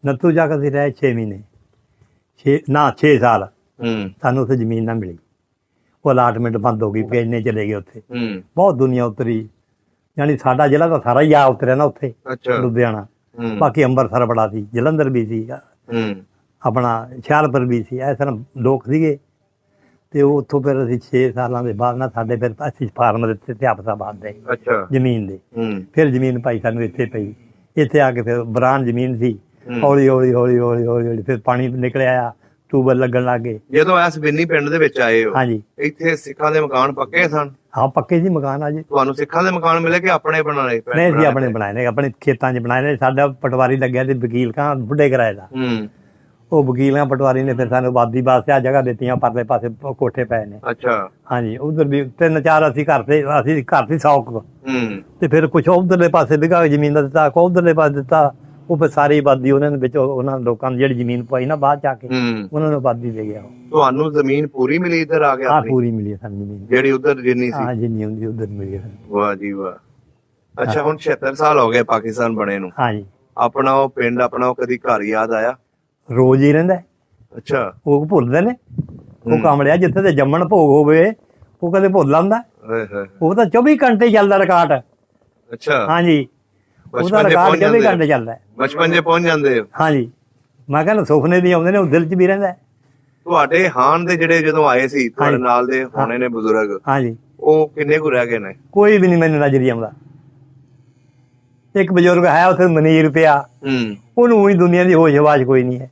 ਨੱਥੂ ਚੱਕ ਅਸੀਂ ਰਹੇ 6 ਮਹੀਨੇ, 6 ਸਾਲ। ਸਾਨੂੰ ਉੱਥੇ ਜ਼ਮੀਨ ਨਾ ਮਿਲੀ, ਉਹ ਅਲਾਟਮੈਂਟ ਬੰਦ ਹੋ ਗਈ। ਫਿਰ ਇੰਨੇ ਚਲੇ ਗਏ ਉੱਥੇ, ਬਹੁਤ ਦੁਨੀਆ ਉਤਰੀ। ਯਾਨੀ ਸਾਡਾ ਜ਼ਿਲ੍ਹਾ ਤਾਂ ਸਾਰਾ ਹੀ ਆ ਉਤਰਿਆ ਨਾ ਉੱਥੇ, ਲੁਧਿਆਣਾ। ਬਾਕੀ ਅੰਮ੍ਰਿਤਸਰ ਬੜਾ ਸੀ, ਜਲੰਧਰ ਵੀ ਸੀ, ਆਪਣਾ ਹੁਸ਼ਿਆਰਪੁਰ ਵੀ ਸੀ। ਇਸ ਤਰ੍ਹਾਂ ਲੋਕ ਸੀਗੇ। ਤੇ ਉੱਥੋਂ ਫਿਰ ਅਸੀਂ 6 ਸਾਲਾਂ ਦੇ ਬਾਅਦ ਨਾ ਸਾਡੇ ਫਿਰ ਅਸੀਂ ਫਾਰਮ ਦਿੱਤੇ ਤੇ ਆਫਤਾਬਾਦ ਦੇ ਜ਼ਮੀਨ ਦੇ। ਫਿਰ ਜ਼ਮੀਨ ਪਾਈ ਸਾਨੂੰ ਇੱਥੇ ਪਈ। ਇੱਥੇ ਆ ਕੇ ਫਿਰ ਬਰਾਨ ਜ਼ਮੀਨ ਸੀ। ਹੌਲੀ ਹੌਲੀ ਹੌਲੀ ਹੌਲੀ ਹੌਲੀ ਹੌਲੀ ਫਿਰ ਪਾਣੀ ਨਿਕਲਿਆ, ਟਿਊਬਵੈੱਲ ਲੱਗਣ ਲੱਗ ਗਏ। ਜਦੋਂ ਇਸ ਬਿੰਨੀ ਪਿੰਡ ਦੇ ਵਿੱਚ ਆਏ ਹੋ, ਹਾਂਜੀ, ਇੱਥੇ ਸਿੱਖਾਂ ਦੇ ਮਕਾਨ ਪੱਕੇ ਸਨ? ਹਾਂ ਪੱਕੇ ਸੀ ਮਕਾਨ। ਆ ਜੀ ਤੁਹਾਨੂੰ ਸਿੱਖਾਂ ਦੇ ਮਕਾਨ ਮਿਲੇ ਕਿ ਆਪਣੇ ਬਣਾਏ? ਨਹੀਂ ਸੀ ਆਪਣੇ ਬਣਾਏ ਨੇ, ਆਪਣੇ ਖੇਤਾਂ 'ਚ ਬਣਾਏ ਨੇ। ਸਾਡਾ ਪਟਵਾਰੀ ਲੱਗਿਆ ਤੇ ਵਕੀਲ ਖਾਂ ਬੁੱਢੇ ਕਿਰਾਏ ਦਾ। ਉਹ ਵਕੀਲਾਂ ਪਟਵਾਰੀ ਨੇ ਫਿਰ ਸਾਨੂੰ ਆਬਾਦੀ ਵਾਸਤੇ ਆ ਜਗ੍ਹਾ ਦਿੱਤੀਆਂ, ਪਰਲੇ ਪਾਸੇ ਕੋਠੇ ਪਏ ਨੇ। ਅੱਛਾ ਹਾਂਜੀ, ਉਧਰ ਵੀ 3-4 ਅਸੀਂ ਘਰ ਸੀ 100 ਤੇ ਫਿਰ ਕੁਛ ਉਧਰਲੇ ਪਾਸੇ ਵਿਗਾ ਜ਼ਮੀਨ ਦਾ ਦਿੱਤਾ, ਕੋਈ ਉਧਰਲੇ ਪਾਸੇ ਦਿੱਤਾ। ਉਹ ਫਿਰ ਸਾਰੀ ਆਬਾਦੀ ਉਹਨਾਂ ਦੇ ਵਿੱਚ ਉਹਨਾਂ ਲੋਕਾਂ ਨੇ ਜਿਹੜੀ ਜ਼ਮੀਨ ਪਾਈ ਨਾ ਬਾਅਦ 'ਚ ਆ ਕੇ ਉਹਨਾਂ ਨੂੰ ਆਬਾਦੀ ਦੇ ਗਿਆ। ਤੁਹਾਨੂੰ ਜ਼ਮੀਨ ਪੂਰੀ ਮਿਲੀ ਇੱਧਰ ਆ ਗਿਆ? ਹਾਂ ਪੂਰੀ ਮਿਲੀ ਸਾਨੂੰ ਜ਼ਮੀਨ, ਜਿਹੜੀ ਉਧਰ ਜਿੰਨੀ ਸੀ। ਹਾਂ ਜਿੰਨੀ ਹੁੰਦੀ ਉਧਰ ਮਿਲੀ। ਵਾਹ ਜੀ ਵਾਹ। ਅੱਛਾ ਹੁਣ 76 ਸਾਲ ਹੋ ਗਏ ਪਾਕਿਸਤਾਨ ਬਣੇ ਨੂੰ। ਹਾਂਜੀ ਆਪਣਾ ਉਹ ਪਿੰਡ, ਆਪਣਾ ਉਹ ਕਦੀ ਘਰ ਯਾਦ ਆਇਆ? ਰੋਜ਼ ਹੀ ਰਹਿੰਦਾ। ਅੱਛਾ ਉਹ ਭੁੱਲਦੇ ਨੇ? ਉਹ ਕਾਮੜਿਆ ਜਿੱਥੇ ਤੇ ਜੰਮਣ ਭੋਗ ਹੋਵੇ ਉਹ ਕਦੇ ਭੁੱਲ ਆਉਂਦਾ? ਉਹ ਤਾਂ 24 ਘੰਟੇ ਚੱਲਦਾ ਰਿਕਾਰਡ। ਅੱਛਾ ਹਾਂਜੀ, ਉਹਦਾ ਰਿਕਾਰਡ 24 ਘੰਟੇ ਚੱਲਦਾ। ਬਚਪਨ 'ਚ ਪਹੁੰਚ ਜਾਂਦੇ ਹੋ? ਹਾਂਜੀ, ਮੈਂ ਕਹਿੰਦਾ ਸੁਪਨੇ ਵੀ ਆਉਂਦੇ ਨੇ, ਉਹ ਦਿਲ 'ਚ ਵੀ ਰਹਿੰਦਾ। ਤੁਹਾਡੇ ਹਾਨ ਦੇ ਜਿਹੜੇ ਜਦੋਂ ਆਏ ਸੀ ਤੁਹਾਡੇ ਨਾਲ ਦੇ ਹੋਣੇ ਨੇ ਬਜ਼ੁਰਗ, ਹਾਂਜੀ, ਉਹ ਕਿੰਨੇ ਕੁ ਰਹਿ ਗਏ ਨੇ? ਕੋਈ ਵੀ ਨਹੀਂ ਮੈਨੂੰ ਨਜ਼ਰ ਹੀ ਆਉਂਦਾ। ਇੱਕ ਬਜ਼ੁਰਗ ਹੈ ਉੱਥੇ ਮਨੀਰ ਪਿਆ, ਉਹਨੂੰ ਹੀ ਦੁਨੀਆ ਦੀ ਹੋਸ਼ ਹਵਾਸ਼ ਕੋਈ ਨਹੀਂ ਹੈ।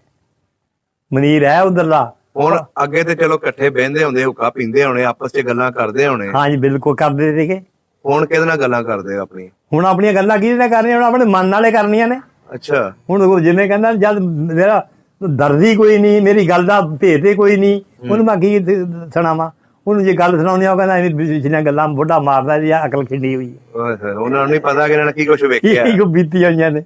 ਮਨੀਰ ਹੈ ਉਧਰਲਾ। ਹੁਣ ਅੱਗੇ ਤੇ ਚਲੋ ਇਕੱਠੇ ਬਹਿੰਦੇ ਹੁੰਦੇ, ਹੁੱਕਾ ਪੀਂਦੇ ਹੋਣੇ, ਆਪਸ 'ਚ ਗੱਲਾਂ ਕਰਦੇ ਹੋਣੇ? ਹਾਂਜੀ ਬਿਲਕੁਲ ਕਰਦੇ ਸੀਗੇ। ਹੁਣ ਕਿਹਦੇ ਨਾਲ ਗੱਲਾਂ ਕਰਦੇ ਆਪਣੀ? ਹੁਣ ਆਪਣੀਆਂ ਗੱਲਾਂ ਕਿਹਦੇ ਨਾਲ ਕਰਨੀਆਂ, ਹੁਣ ਆਪਣੇ ਮਨ ਨਾਲੇ ਕਰਨੀਆਂ ਨੇ। ਅੱਛਾ। ਹੁਣ ਜਿਵੇਂ ਕਹਿੰਦਾ ਜਦ ਮੇਰਾ ਦਰਦੀ ਕੋਈ ਨਹੀਂ, ਮੇਰੀ ਗੱਲ ਦਾ ਭੇਤ ਕੋਈ ਨਹੀਂ, ਉਹਨੂੰ ਮੈਂ ਕੀ ਸੁਣਾਵਾਂ? ਉਹਨੂੰ ਜੇ ਗੱਲ ਸੁਣਾਉਣੀ ਉਹ ਕਹਿੰਦਾ ਪਿਛਲੀਆਂ ਗੱਲਾਂ ਬੁੱਢਾ ਮਾਰਦਾ ਜੀ, ਅਕਲ ਖਿੰਡੀ ਹੋਈ ਹੈ। ਓਏ ਹੋਏ, ਉਹਨਾਂ ਨੂੰ ਨਹੀਂ ਪਤਾ ਕਿ ਇਹਨਾਂ ਨੇ ਕੀ ਕੁਝ ਵੇਖਿਆ, ਕੀ ਕੁ ਬੀਤੀ ਹੋਈਆਂ ਨੇ,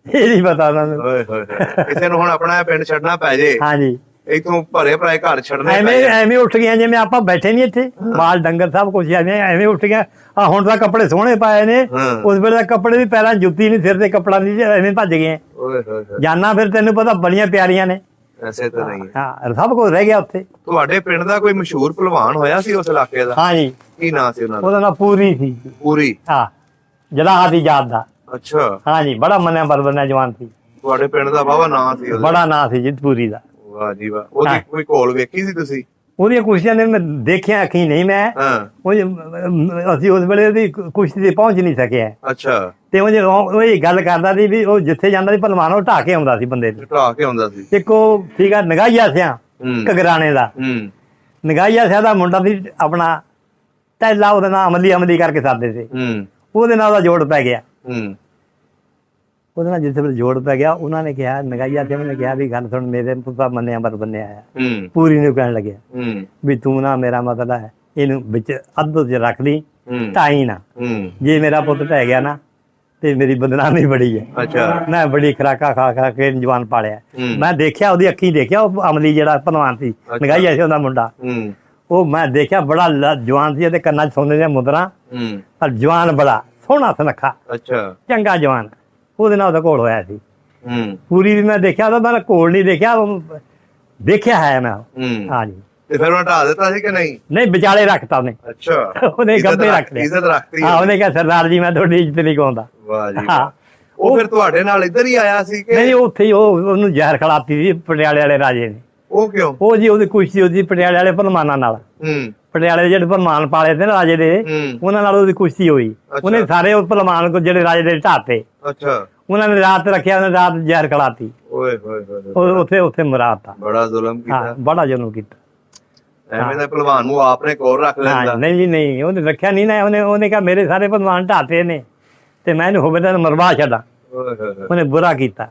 ਇਹ ਨਹੀਂ ਪਤਾ ਉਹਨਾਂ ਨੂੰ। ਓਏ ਹੋਏ, ਕਿਸੇ ਨੂੰ ਹੁਣ ਆਪਣਾ ਪਿੰਡ ਛੱਡਣਾ ਪੈ ਜੇ, ਹਾਂਜੀ, ਇਥੋਂ ਭਰੇ ਭਰਾਏ ਘਰ ਛੱਡਣੇ ਐਵੇਂ ਉੱਠ ਗਈਆਂ ਜਿਵੇਂ ਆਪਾਂ ਬੈਠੇ ਨਹੀਂ ਇੱਥੇ, ਮਾਲ ਡੰਗਰ ਸਭ ਕੁਛ ਐਵੇਂ ਉੱਠ ਗਿਆ। ਆ ਹੁਣ ਤਾਂ ਕੱਪੜੇ ਸੋਹਣੇ ਪਾਏ ਨੇ, ਉਸ ਵੇਲੇ ਕੱਪੜੇ ਵੀ ਪੈਰਾਂ ਜੁੱਤੀ ਨਹੀਂ, ਸਿਰ ਤੇ ਕੱਪੜਾ ਨਹੀਂ, ਐਵੇਂ ਭੱਜ ਗਏ। ਓਏ ਹੋਏ, ਜਾਨਾ ਫਿਰ ਤੈਨੂੰ ਪਤਾ ਬੜੀਆਂ ਪਿਆਰੀਆਂ ਨੇ, ਐਸੇ ਤਾਂ ਨਹੀਂ। ਹਾਂ, ਸਭ ਕੁਝ ਰਹਿ ਗਿਆ ਉੱਥੇ। ਤੁਹਾਡੇ ਪਿੰਡ ਦਾ ਕੋਈ ਮਸ਼ਹੂਰ ਪਹਿਲਵਾਨ ਹੋਇਆ ਸੀ ਉਸ ਇਲਾਕੇ ਦਾ? ਹਾਂਜੀ। ਕੀ ਨਾਂ ਸੀ ਉਹਨਾਂ ਦਾ? ਉਹਦਾ ਨਾਂ ਪੂਰੀ ਸੀ। ਪੂਰੀ? ਹਾਂ, ਜਲਾਹ ਦੀ ਜਾਤ ਦਾ। ਅੱਛਾ। ਹਾਂਜੀ, ਬੜਾ ਮੰਨਿਆ ਪਰਵੰਨਾ ਜਵਾਨ ਸੀ। ਤੁਹਾਡੇ ਪਿੰਡ ਦਾ ਬਾਵਾ ਨਾਂ ਸੀ ਉਹਦਾ? ਬੜਾ ਨਾਂ ਸੀ ਜੀ ਪੂਰੀ ਦਾ। ਵਾਹ ਜੀ ਵਾਹ। ਉਹਦੀ ਕੋਈ ਘੋਲ ਵੇਖੀ ਸੀ ਤੁਸੀਂ? ਉਹਦੀਆਂ ਕੁਸ਼ਤੀਆਂ ਨੇ ਮੈਂ ਦੇਖਿਆ, ਅੱਖੀਂ ਨਹੀਂ ਮੈਂ। ਅਸੀਂ ਉਸ ਵੇਲੇ ਉਹਦੀ ਕੁਸ਼ਤੀ ਤੇ ਪਹੁੰਚ ਨਹੀਂ ਸਕਿਆ। ਅੱਛਾ। ਤੇ ਉਹ ਇਹ ਗੱਲ ਕਰਦਾ ਸੀ ਵੀ ਉਹ ਜਿੱਥੇ ਜਾਂਦਾ ਸੀ ਪਹਿਲਵਾਨ ਉਹ ਢਾਹ ਕੇ ਆਉਂਦਾ ਸੀ ਬੰਦੇ ਨੂੰ। ਢਾਹ ਕੇ ਆਉਂਦਾ ਸੀ। ਇੱਕ ਉਹ ਸੀਗਾ ਨਗਾਈਆ ਸਿਆ ਘਗਰਾਣੇ ਦਾ। ਨਗਾਈਆ ਸਿਆ ਦਾ ਮੁੰਡਾ ਸੀ ਆਪਣਾ ਟੈਲਾ, ਉਹਦੇ ਨਾਲ ਅਮਲੀ ਕਰਕੇ ਸਾਦੇ ਸੀ। ਉਹਦੇ ਨਾਲ ਉਹਦਾ ਜੋੜ ਪੈ ਗਿਆ। ਉਹਦੇ ਨਾਲ ਜਿਸ ਵੇਲੇ ਜੋੜ ਪੈ ਗਿਆ, ਉਹਨਾਂ ਨੇ ਕਿਹਾ, ਨਗਾਈਆ ਸਿਆ ਨੇ ਕਿਹਾ ਵੀ ਗੱਲ ਸੁਣ, ਮੇਰੇ ਪੁੱਤਾ ਮੰਨਿਆ ਪਰ ਬੰਨਿਆ ਆ। ਪੂਰੀ ਨੂੰ ਕਹਿਣ ਲੱਗਿਆ ਵੀ ਤੂੰ ਨਾ, ਮੇਰਾ ਮਤਲਬ ਹੈ ਇਹਨੂੰ ਵਿੱਚ ਅੱਧ ਚ ਰੱਖ ਲਈ, ਢਾਈ ਨਾ। ਜੇ ਮੇਰਾ ਪੁੱਤ ਢਹਿ ਗਿਆ ਨਾ ਤੇ ਮੇਰੀ ਬਦਨਾਮੀ ਬੜੀ ਹੈ। ਅੱਛਾ। ਮੈਂ ਬੜੀ ਖੁਰਾਕਾਂ ਖਾ ਕੇ ਜਵਾਨ ਪਾਲਿਆ। ਮੈਂ ਦੇਖਿਆ, ਉਹਦੀ ਅੱਖੀਂ ਦੇਖਿਆ, ਉਹ ਅਮਲੀ ਜਿਹੜਾ ਪਹਿਲਵਾਨ ਸੀ, ਨਗਾਈਆ ਸੀ ਉਹਦਾ ਮੁੰਡਾ, ਉਹ ਮੈਂ ਦੇਖਿਆ ਬੜਾ ਜਵਾਨ ਸੀ, ਉਹਦੇ ਕੰਨਾਂ 'ਚ ਸੋਨੇ ਦੀਆਂ ਮੁਦਰਾਂ, ਪਰ ਜਵਾਨ ਬੜਾ ਸੋਹਣਾ ਸੁਨੱਖਾ। ਅੱਛਾ। ਚੰਗਾ ਜਵਾਨ। ਉਹਦੇ ਨਾਲ ਉਹਦਾ ਘੋਲ ਹੋਇਆ ਸੀ। ਪੂਰੀ ਵੀ ਮੈਂ ਦੇਖਿਆ, ਉਹਦਾ ਮੈਂ ਘੋਲ ਨਹੀਂ ਦੇਖਿਆ, ਦੇਖਿਆ ਹੈ ਮੈਂ। ਹਾਂਜੀ। ਤੇ ਫਿਰ ਉਹ ਢਾ ਦਿੱਤਾ ਸੀ ਕਿ ਨਹੀਂ? ਨਹੀਂ, ਵਿਚਾਲੇ ਰੱਖਤਾ ਉਹਨੇ। ਅੱਛਾ। ਉਹਨੇ ਗੱਭੇ ਰੱਖ ਲਿਆ। ਇੱਜ਼ਤ ਰੱਖਤੀ। ਹਾਂ, ਉਹਨੇ ਕਿਹਾ ਸਰਦਾਰ ਜੀ ਮੈਂ ਤੁਹਾਡੀ ਇੱਜ਼ਤ ਨਹੀਂ ਕਰਾਉਂਦਾ। ਵਾਹ ਜੀ। ਉਹ ਫਿਰ ਤੁਹਾਡੇ ਨਾਲ ਇੱਧਰ ਹੀ ਆਇਆ ਸੀ ਕਿ ਨਹੀਂ? ਉੱਥੇ ਹੀ ਉਹਨੂੰ ਜ਼ਹਿਰ ਖਿਲਾਤੀ ਸੀ ਪਟਿਆਲੇ ਵਾਲੇ ਰਾਜੇ ਨੇ। ਉਹ ਕਿਉਂ? ਉਹ ਜੀ ਉਹਦੀ ਕੁਸ਼ਤੀ ਉਹਦੀ ਪਟਿਆਲੇ ਵਾਲੇ ਪਹਿਲਵਾਨਾਂ ਨਾਲ। ਪਟਿਆਲੇ ਦੇ ਜਿਹੜੇ ਪਹਿਲਵਾਨ ਪਾਲੇ ਤੇ ਨਾ ਰਾਜੇ ਦੇ, ਉਹਨਾਂ ਨਾਲ ਉਹਦੀ ਕੁਸ਼ਤੀ ਹੋਈ। ਉਹਨੇ ਸਾਰੇ ਉਹ ਪਹਿਲਵਾਨ ਕੋ ਜਿਹੜੇ ਰਾਜੇ ਦੇ ਢਾਤੇ। ਅੱਛਾ। ਉਹਨਾਂ ਨੇ ਰਾਤ ਰੱਖਿਆ, ਉਹਨੇ ਰਾਤ ਜ਼ਹਿਰ ਖਿਲਾਤੀ। ਓਏ ਹੋਏ ਹੋਏ। ਉੱਥੇ ਮਰਾਤਾ। ਬੜਾ ਜ਼ੁਲਮ ਕੀਤਾ। ਹਾਂ, ਬੜਾ ਜ਼ੁਲਮ ਕੀਤਾ। ਐਵੇਂ ਦਾ ਪਹਿਲਵਾਨ ਨੂੰ ਆਪਨੇ ਕੋਲ ਰੱਖ ਲੈਂਦਾ। ਨਹੀਂ ਜੀ, ਨਹੀਂ, ਉਹਨੇ ਰੱਖਿਆ ਨਹੀਂ ਨਾ। ਉਹਨੇ ਕਿਹਾ ਮੇਰੇ ਸਾਰੇ ਪਹਿਲਵਾਨ ਢਾਤੇ ਨੇ ਤੇ ਮੈਂ ਇਹਨੂੰ ਹੋਵੇ ਤਾਂ ਮਰਵਾ ਛੱਡਾਂ। ਉਹਨੇ ਬੁਰਾ ਕੀਤਾ।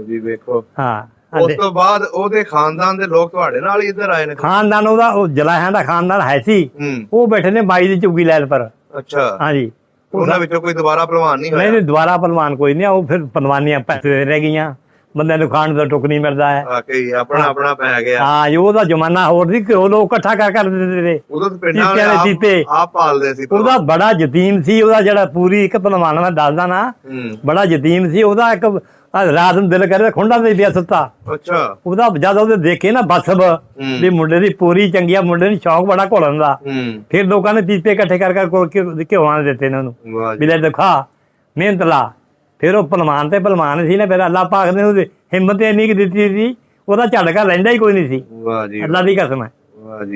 ਜੀ ਵੇਖੋ। ਹਾਂ। ਉਸ ਤੋਂ ਬਾਅਦ ਉਹਦੇ ਖਾਨਦਾਨ ਦੇ ਲੋਕ ਤੁਹਾਡੇ ਨਾਲ ਹੀ ਇੱਧਰ ਆਏ ਨੇ? ਖਾਨਦਾਨ ਉਹਦਾ, ਉਹ ਜਲਾਹਿਆਂ ਦਾ ਖਾਨਦਾਨ ਹੈ ਸੀ, ਉਹ ਬੈਠੇ ਨੇ ਬਾਈ ਦੀ ਝੁੱਗੀ ਲੈਣ ਪਰ। ਅੱਛਾ। ਹਾਂਜੀ। ਉਹਨਾਂ ਵਿੱਚੋਂ ਕੋਈ ਦੁਬਾਰਾ ਪਹਿਲਵਾਨ ਨਹੀਂ ਹੋਇਆ? ਨਹੀਂ, ਦੁਬਾਰਾ ਪਹਿਲਵਾਨ ਕੋਈ ਨਹੀਂ। ਉਹ ਫਿਰ ਪਹਿਲਵਾਨੀਆਂ ਰਹਿ ਗਈਆਂ, ਬੰਦਿਆਂ ਨੂੰ ਖਾਣ ਦਾ ਟੁੱਕ ਨਹੀਂ ਮਿਲਦਾ ਹੈ। ਆਪਣਾ ਆਪਣਾ ਪੈ ਗਿਆ। ਹਾਂ, ਉਹਦਾ ਜ਼ਮਾਨਾ ਹੋਰ ਸੀ, ਉਹ ਲੋਕ ਇਕੱਠਾ ਕਰ ਦਿੰਦੇ ਨੇ। ਉਦੋਂ ਪਿੰਡਾਂ ਵਾਲੇ ਆਪ ਪਾਲਦੇ ਸੀ। ਉਹਦਾ ਬੜਾ ਯਤੀਮ ਸੀ, ਉਹਦਾ ਜਿਹੜਾ ਪੂਰੀ ਇੱਕ ਪਹਿਲਵਾਨ ਮੈਂ ਦੱਸਦਾ ਨਾ, ਬੜਾ ਯਤੀਮ ਸੀ ਉਹਦਾ। ਇੱਕ ਰਾਤ ਨੂੰ ਦਿਲ ਕਰੇ ਖੁੰਡਾ ਦੇ ਪਿਆ ਸੁੱਤਾ। ਅੱਛਾ। ਉਹਦਾ ਜਦ ਉਹਦੇ ਦੇਖੇ ਨਾ ਬਸਬ ਵੀ ਮੁੰਡੇ ਦੀ ਪੂਰੀ ਚੰਗੀ ਆ, ਮੁੰਡੇ ਨੂੰ ਸ਼ੌਕ ਬੜਾ ਘੋਲਣ ਦਾ, ਫਿਰ ਲੋਕਾਂ ਨੇ ਪੀਪੇ ਇਕੱਠੇ ਕਰ ਘਿਓਆਂ ਦਿੱਤੇ ਇਹਨਾਂ ਨੂੰ ਵੀ ਲੈ ਦਿਖਾ, ਮਿਹਨਤ ਲਾ। ਫਿਰ ਉਹ ਪਹਿਲਵਾਨ ਤੇ ਪਹਿਲਵਾਨ ਸੀ ਨਾ, ਫਿਰ ਅੱਲਾਹ ਪਾਕ ਨੇ ਉਹਦੀ ਹਿੰਮਤ ਇੰਨੀ ਕੁ ਦਿੱਤੀ ਸੀ, ਉਹਦਾ ਝਟਕਾ ਲੈਂਦਾ ਹੀ ਕੋਈ ਨਹੀਂ ਸੀ। ਅੱਲਾਹ ਦੀ ਕਸਮ ਹੈ,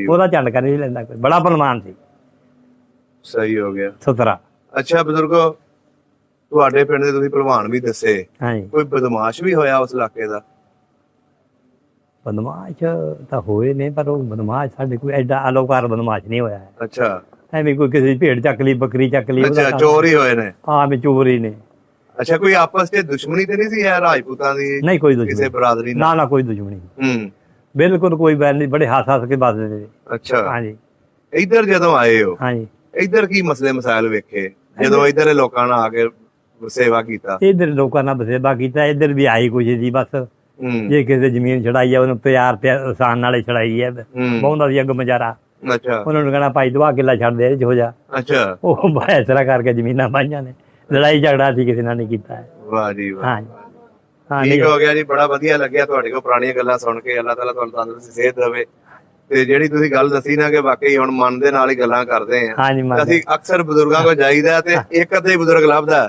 ਉਹਦਾ ਝਟਕਾ ਨਹੀਂ ਲੈਂਦਾ ਕੋਈ। ਬੜਾ ਪਹਿਲਵਾਨ ਸੀ। ਸਹੀ ਹੋ ਗਿਆ। ਸੁਥਰਾ। ਅੱਛਾ ਬਜ਼ੁਰਗੋ, ਤੁਹਾਡੇ ਪਿੰਡ ਦੇ ਤੁਸੀਂ ਪਹਿਲਵਾਨ ਵੀ ਦੱਸੇ, ਕੋਈ ਬਦਮਾਸ਼ ਵੀ ਹੋਇਆ ਉਸ ਇਲਾਕੇ ਦਾ? ਬਦਮਾਸ਼ ਤਾਂ ਹੋਏ ਨੇ, ਪਰ ਉਹ ਬਦਮਾਸ਼ ਸਾਡੇ ਕੋਈ ਐਡਾ ਅਲੋਕਾਰ ਬਦਮਾਸ਼ ਨਹੀਂ ਹੋਇਆ ਹੈ। ਅੱਛਾ। ਐਵੇਂ ਕੋਈ ਕਿਸੇ ਦੀ ਭੇਡ ਚੱਕ ਲਈ, ਬੱਕਰੀ ਚੱਕ ਲਈ। ਅੱਛਾ, ਚੋਰ ਹੀ ਹੋਏ ਨੇ? ਹਾਂ, ਵੀ ਚੋਰ ਹੀ ਨੇ। ਅੱਛਾ, ਕੋਈ ਆਪਸ ਚ ਦੁਸ਼ਮਣੀ ਤੇ ਨਹੀਂ ਸੀ ਯਾਰ ਰਾਜਪੂਤਾਂ ਦੀ? ਨਹੀਂ, ਕੋਈ ਦੁਸ਼ਮਣੀ ਕਿਸੇ ਬਰਾਦਰੀ ਨਾਲ? ਨਾ, ਕੋਈ ਦੁਸ਼ਮਣੀ ਬਿਲਕੁਲ ਕੋਈ ਬੈਰ ਨਹੀਂ। ਬੜੇ ਹੱਸ ਕੇ ਵੱਸਦੇ ਨੇ। ਅੱਛਾ। ਹਾਂਜੀ। ਇੱਧਰ ਜਦੋਂ ਆਏ ਹੋ, ਹਾਂਜੀ, ਇੱਧਰ ਕੀ ਮਸਲੇ ਮਸਾਇਲ ਵੇਖੇ ਜਦੋਂ ਇੱਧਰ ਦੇ ਲੋਕਾਂ ਨਾਲ ਆ ਕੇ ਸੇਵਾ ਕੀਤਾ? ਇੱਧਰ ਲੋਕਾਂ ਨਾਲ ਸੇਵਾ ਕੀਤਾ। ਇੱਧਰ ਵੀ ਆਈ ਕੁਝ ਜੀ ਬਸ। ਜੇ ਕਿਸੇ ਜ਼ਮੀਨ ਛੜਾਈ ਹੈ, ਉਹਨੂੰ ਪਿਆਰ ਆਸਾਨ ਨਾਲੇ ਛੜਾਈ ਹੈ। ਬਹੁੰਦਾ ਸੀ ਅੱਗ ਮਜਾਰਾ। ਅੱਛਾ। ਉਹਨਾਂ ਨੂੰ ਕਹਿਣਾ ਭਾਈ ਦੁਆ ਕਿੱਲਾ ਛੱਡ ਦੇ ਹੋ ਜਾ। ਅੱਛਾ। ਉਹ ਇਸ ਤਰ੍ਹਾਂ ਕਰਕੇ ਜ਼ਮੀਨਾਂ ਪਾਈਆਂ ਨੇ। ਲੜਾਈ ਝਗੜਾ ਸੀ ਕਿਸੇ ਨਾਲ ਨਹੀਂ ਕੀਤਾ। ਵਾਹ ਜੀ ਵਾਹ। ਹਾਂ, ਠੀਕ ਹੋ ਗਿਆ ਜੀ, ਬੜਾ ਵਧੀਆ ਲੱਗਿਆ ਤੁਹਾਡੇ ਕੋਲ ਪੁਰਾਣੀਆਂ ਗੱਲਾਂ ਸੁਣ ਕੇ। ਅੱਲਾਹ ਤਾਲਾ ਤੁਹਾਨੂੰ ਤੰਦਰੁਸਤੀ ਸਿਹਤ ਦੇਵੇ। ਤੇ ਜਿਹੜੀ ਤੁਸੀਂ ਗੱਲ ਦੱਸੀ ਨਾ ਕਿ ਵਾਕਈ ਹੁਣ ਮਨ ਦੇ ਨਾਲ ਹੀ ਗੱਲਾਂ ਕਰਦੇ ਆ। ਅਸੀਂ ਅਕਸਰ ਬਜ਼ੁਰਗਾਂ ਕੋਲ ਜਾਈਦਾ ਤੇ ਇੱਕ ਅੱਧੇ ਬਜ਼ੁਰਗ ਲੱਭਦਾ।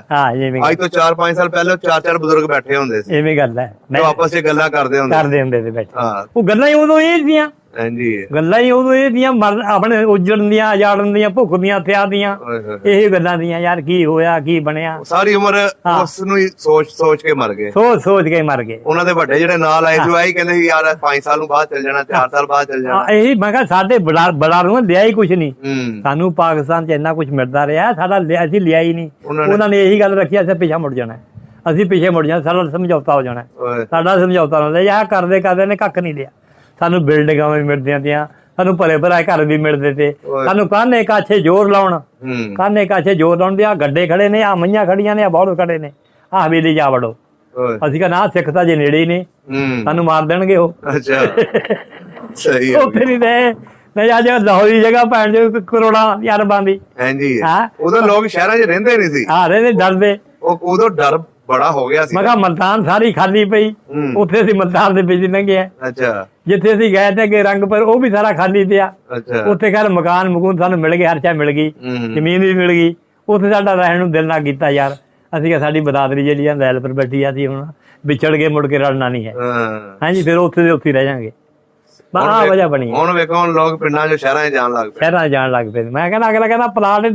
ਅੱਜ ਤੋਂ 4-5 ਸਾਲ ਪਹਿਲਾਂ 4-4 ਬਜ਼ੁਰਗ ਬੈਠੇ ਹੁੰਦੇ ਸੀ। ਐਵੇਂ ਗੱਲ ਹੈ, ਆਪਸ ਵਿੱਚ ਗੱਲਾਂ ਕਰਦੇ ਹੁੰਦੇ ਸੀ ਬੈਠੇ। ਉਹ ਗੱਲਾਂ ਹੀ ਉਦੋਂ ਇਹ ਸੀਆਂ ਹਾਂਜੀ ਗੱਲਾਂ ਹੀ ਉਦੋਂ ਇਹ ਦੀਆਂ ਆਪਣੇ ਉਜੜਨ ਦੀਆਂ, ਉਜਾੜਨ ਦੀਆਂ, ਭੁੱਖ ਦੀਆਂ, ਥਿਆ ਦੀਆਂ, ਇਹ ਗੱਲਾਂ ਦੀਆਂ। ਯਾਰ ਕੀ ਹੋਇਆ, ਕੀ ਬਣਿਆ, ਸਾਰੀ ਉਮਰ ਉਸ ਨੂੰ ਹੀ ਸੋਚ ਕੇ ਮਰ ਗਏ, ਸੋਚ ਕੇ ਮਰ ਗਏ। ਉਹਨਾਂ ਦੇ ਵੱਡੇ ਜਿਹੜੇ ਨਾਲ ਆਏ ਸੀ ਆਹੀ ਕਹਿੰਦੇ ਸੀ ਯਾਰ 5 ਸਾਲ ਨੂੰ ਬਾਅਦ ਚੱਲ ਜਾਣਾ, 4 ਸਾਲ ਬਾਅਦ ਚੱਲ ਜਾਣਾ। ਇਹੀ ਮੈਂ ਕਿਹਾ ਸਾਡੇ ਬੜਾ ਨੂੰ ਲਿਆ ਹੀ ਕੁਛ ਨਹੀਂ। ਸਾਨੂੰ ਪਾਕਿਸਤਾਨ ਚ ਇੰਨਾ ਕੁਛ ਮਿਲਦਾ ਰਿਹਾ, ਸਾਡਾ ਅਸੀਂ ਲਿਆ ਹੀ ਨਹੀਂ। ਉਹਨਾਂ ਨੇ ਇਹੀ ਗੱਲ ਰੱਖੀ, ਅਸੀਂ ਪਿੱਛਾ ਮੁੜ ਜਾਣਾ, ਅਸੀਂ ਪਿੱਛੇ ਮੁੜ ਜਾਣਾ, ਸਾਡਾ ਸਮਝੌਤਾ ਹੋ ਜਾਣਾ। ਸਾਡਾ ਸਮਝੌਤਾ ਹੁੰਦਾ ਯਾਰ, ਕਰਦੇ ਕਰਦੇ ਨੇ ਕੱਖ ਨਹੀਂ ਲਿਆ। ਸਾਨੂੰ ਬਿਲਡਿੰਗਾਂ ਵੀ ਮਿਲਦੀਆਂ ਤੀਆਂ, ਸਾਨੂੰ ਭਰੇ ਭਰਾਏ ਘਰ ਵੀ ਮਿਲਦੇ ਤੇ, ਸਾਨੂੰ ਕਾਨੇ ਕਾਛੇ ਜ਼ੋਰ ਲਾਉਣ, ਕਾਨੇ ਕਾਛੇ ਜ਼ੋਰ ਲਾਉਣ ਦੇ। ਆ ਗੱਡੇ ਖੜੇ ਨੇ, ਆ ਮਈਆਂ ਖੜੀਆਂ ਨੇ, ਆ ਬੌੜ ਖੜੇ ਨੇ, ਆ ਹਵੇਲੀ ਜਾ ਵੜੋ। ਅਸੀਂ ਕਹਿੰਦਾ ਸਿੱਖ ਤਾਂ ਜੇ ਨੇੜੇ ਹੀ ਨੇ, ਸਾਨੂੰ ਮਾਰ ਦੇਣਗੇ ਉਹ। ਅੱਛਾ ਸਹੀ ਉੱਥੇ ਨਹੀਂ ਰਹੇ ਨਹੀਂ। ਅੱਜ ਲਾਹੌਰੀ ਜਗ੍ਹਾ ਭੈਣ ਜੋ ਕਰੋੜਾਂ ਅਰਬਾਂ ਦੀ। ਹਾਂਜੀ ਉਦੋਂ ਲੋਕ ਸ਼ਹਿਰਾਂ 'ਚ ਰਹਿੰਦੇ ਨਹੀਂ ਸੀ, ਰਹਿੰਦੇ ਡਰਦੇ। ਉਦੋਂ ਡਰ ਬੜਾ ਹੋ ਗਿਆ ਸੀ। ਮੈਂ ਕਿਹਾ ਮਲਤਾਨ ਸਾਰੀ ਖਾਲੀ ਪਈ, ਉੱਥੇ ਅਸੀਂ ਮਲਤਾਨ ਦੇ ਵਿੱਚ ਲੰਘੇ। ਅੱਛਾ ਜਿੱਥੇ ਅਸੀਂ ਗਏ ਤੇ ਅੱਗੇ ਰੰਗਪੁਰ, ਉਹ ਵੀ ਸਾਰਾ ਖਾਲੀ ਪਿਆ। ਉੱਥੇ ਖੈਰ ਮਕਾਨ ਮਕੂਨ ਸਾਨੂੰ ਮਿਲ ਗਏ, ਹਰ ਚੀਜ਼ ਮਿਲ ਗਈ, ਜ਼ਮੀਨ ਵੀ ਮਿਲ ਗਈ। ਉੱਥੇ ਸਾਡਾ ਰਹਿਣ ਨੂੰ ਦਿਲ ਨਾ ਕੀਤਾ ਯਾਰ। ਅਸੀਂ ਕਿਹਾ ਸਾਡੀ ਬਰਾਦਰੀ ਜਿਹੜੀ ਆ ਲੈਲ ਪਰ ਬੈਠੀ ਆ, ਅਸੀਂ ਹੁਣ ਵਿਛੜ ਕੇ ਮੁੜ ਕੇ ਰਲਣਾ ਨਹੀਂ ਹੈ। ਹਾਂਜੀ ਫਿਰ ਉੱਥੇ ਦੇ ਉੱਥੇ ਰਹਿ ਜਾਵਾਂਗੇ। ਆਹ ਵਜ੍ਹਾ ਬਣੀ। ਹੁਣ ਵੇਖੋ ਹੁਣ ਲੋਕ ਪਿੰਡਾਂ 'ਚ ਸ਼ਹਿਰਾਂ 'ਚ ਜਾਣ ਲੱਗ ਪਏ, ਸ਼ਹਿਰਾਂ 'ਚ ਜਾਣ ਲੱਗ ਪਏ। ਮੈਂ ਕਹਿੰਦਾ ਅਗਲਾ ਕਹਿੰਦਾ ਪਲਾਟ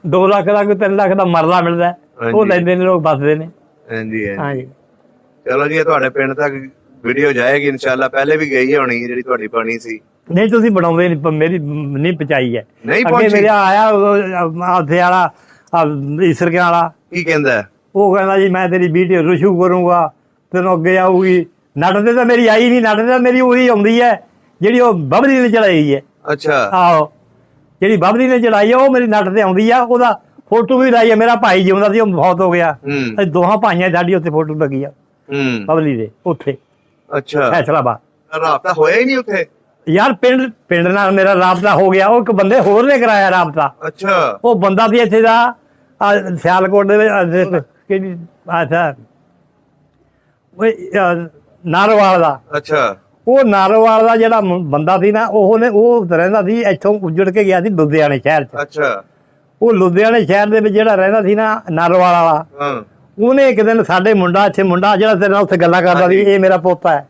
2 ਲੱਖ ਦਾ, ਕੋਈ 3 ਲੱਖ ਦਾ ਮਰਲਾ ਮਿਲਦਾ, ਉਹ ਲੈਂਦੇ ਨੇ ਲੋਕ, ਬਸਦੇ ਨੇ। ਹਾਂਜੀ ਹਾਂਜੀ ਚਲੋ ਜੀ, ਇਹ ਤੁਹਾਡੇ ਪਿੰਡ ਤੱਕ ਵੀਡੀਓ ਜਾਏਗੀ ਇਨਸ਼ਾਅੱਲਾ। ਪਹਿਲੇ ਵੀ ਗਈ ਹੋਣੀ ਜਿਹੜੀ ਤੁਹਾਡੀ ਬਣੀ ਸੀ। ਨਹੀਂ ਤੁਸੀਂ ਬਣਾਉਂਦੇ ਨਹੀਂ, ਮੇਰੀ ਨਹੀਂ ਪਹੁੰਚਾਈ ਹੈ। ਅੱਗੇ ਮੇਰਾ ਆਇਆ ਉੱਥੇ ਵਾਲਾ ਈਸਰਕੇ ਵਾਲਾ, ਕੀ ਕਹਿੰਦਾ? ਉਹ ਕਹਿੰਦਾ ਜੀ ਮੈਂ ਤੇਰੀ ਵੀਡੀਓ ਰਸ਼ੂ ਕਰੂੰਗਾ, ਤੈਨੂੰ ਅੱਗੇ ਆਊਗੀ। ਨੱਟ ਤੇ ਤਾਂ ਮੇਰੀ ਆਈ ਨਹੀਂ, ਨੱਟ ਤੇ ਤਾਂ ਮੇਰੀ ਉਹੀ ਆਉਂਦੀ ਹੈ ਜਿਹੜੀ ਉਹ ਬਬਲੀ ਨੇ ਚੜਾਈ ਹੈ। ਅੱਛਾ ਆਹੋ, ਜਿਹੜੀ ਬਬਲੀ ਨੇ ਚੜਾਈ ਹੈ ਉਹ ਮੇਰੀ ਨੱਟ ਤੇ ਆਉਂਦੀ ਆ। ਉਹਦਾ ਫੋਟੋ ਵੀ ਲਾਈ ਹੈ। ਮੇਰਾ ਭਾਈ ਜਿਉਂਦਾ ਸੀ, ਉਹ ਬਹੁਤ ਹੋ ਗਿਆ। ਦੋਹਾਂ ਭਾਈਆਂ ਸਾਡੀ ਉੱਥੇ ਫੋਟੋ ਲੱਗੀ ਆ ਬਬਲੀ ਦੇ ਉੱਥੇ। ਅੱਛਾ ਫੈਸਲਾਬਾਦ। ਰਾਬਤਾ ਹੋਇਆ ਹੀ ਨਹੀਂ ਉੱਥੇ ਯਾਰ। ਪਿੰਡ ਨਾਲ ਮੇਰਾ ਰਾਬਤਾ ਹੋ ਗਿਆ, ਉਹ ਇੱਕ ਬੰਦੇ ਹੋਰ ਨੇ ਕਰਾਇਆ ਰਾਬਤਾ। ਅੱਛਾ ਉਹ ਬੰਦਾ ਸੀ ਇੱਥੇ ਦਾ ਸਿਆਲਕੋਟ ਦੇ ਵਿੱਚ, ਕਿਹੜੀ ਅੱਛਾ ਨਾਰੋਵਾਲ ਦਾ। ਅੱਛਾ ਉਹ ਨਾਰੋਵਾਲ ਦਾ ਜਿਹੜਾ ਬੰਦਾ ਸੀ ਨਾ, ਉਹ ਰਹਿੰਦਾ ਸੀ ਇੱਥੋਂ ਉੱਜੜ ਕੇ ਗਿਆ ਸੀ ਲੁਧਿਆਣੇ ਸ਼ਹਿਰ 'ਚ। ਅੱਛਾ ਉਹ ਲੁਧਿਆਣੇ ਸ਼ਹਿਰ ਦੇ ਵਿੱਚ ਜਿਹੜਾ ਰਹਿੰਦਾ ਸੀ ਨਾ ਨਾਰੋਵਾਲ ਵਾਲਾ, ਉਹਨੇ ਇੱਕ ਦਿਨ ਸਾਡੇ ਮੁੰਡਾ ਜਿਹੜਾ ਤੇਰੇ ਨਾਲ ਉੱਥੇ ਗੱਲਾਂ ਕਰਦਾ ਸੀ, ਇਹ ਮੇਰਾ ਪੋਤਾ ਹੈ,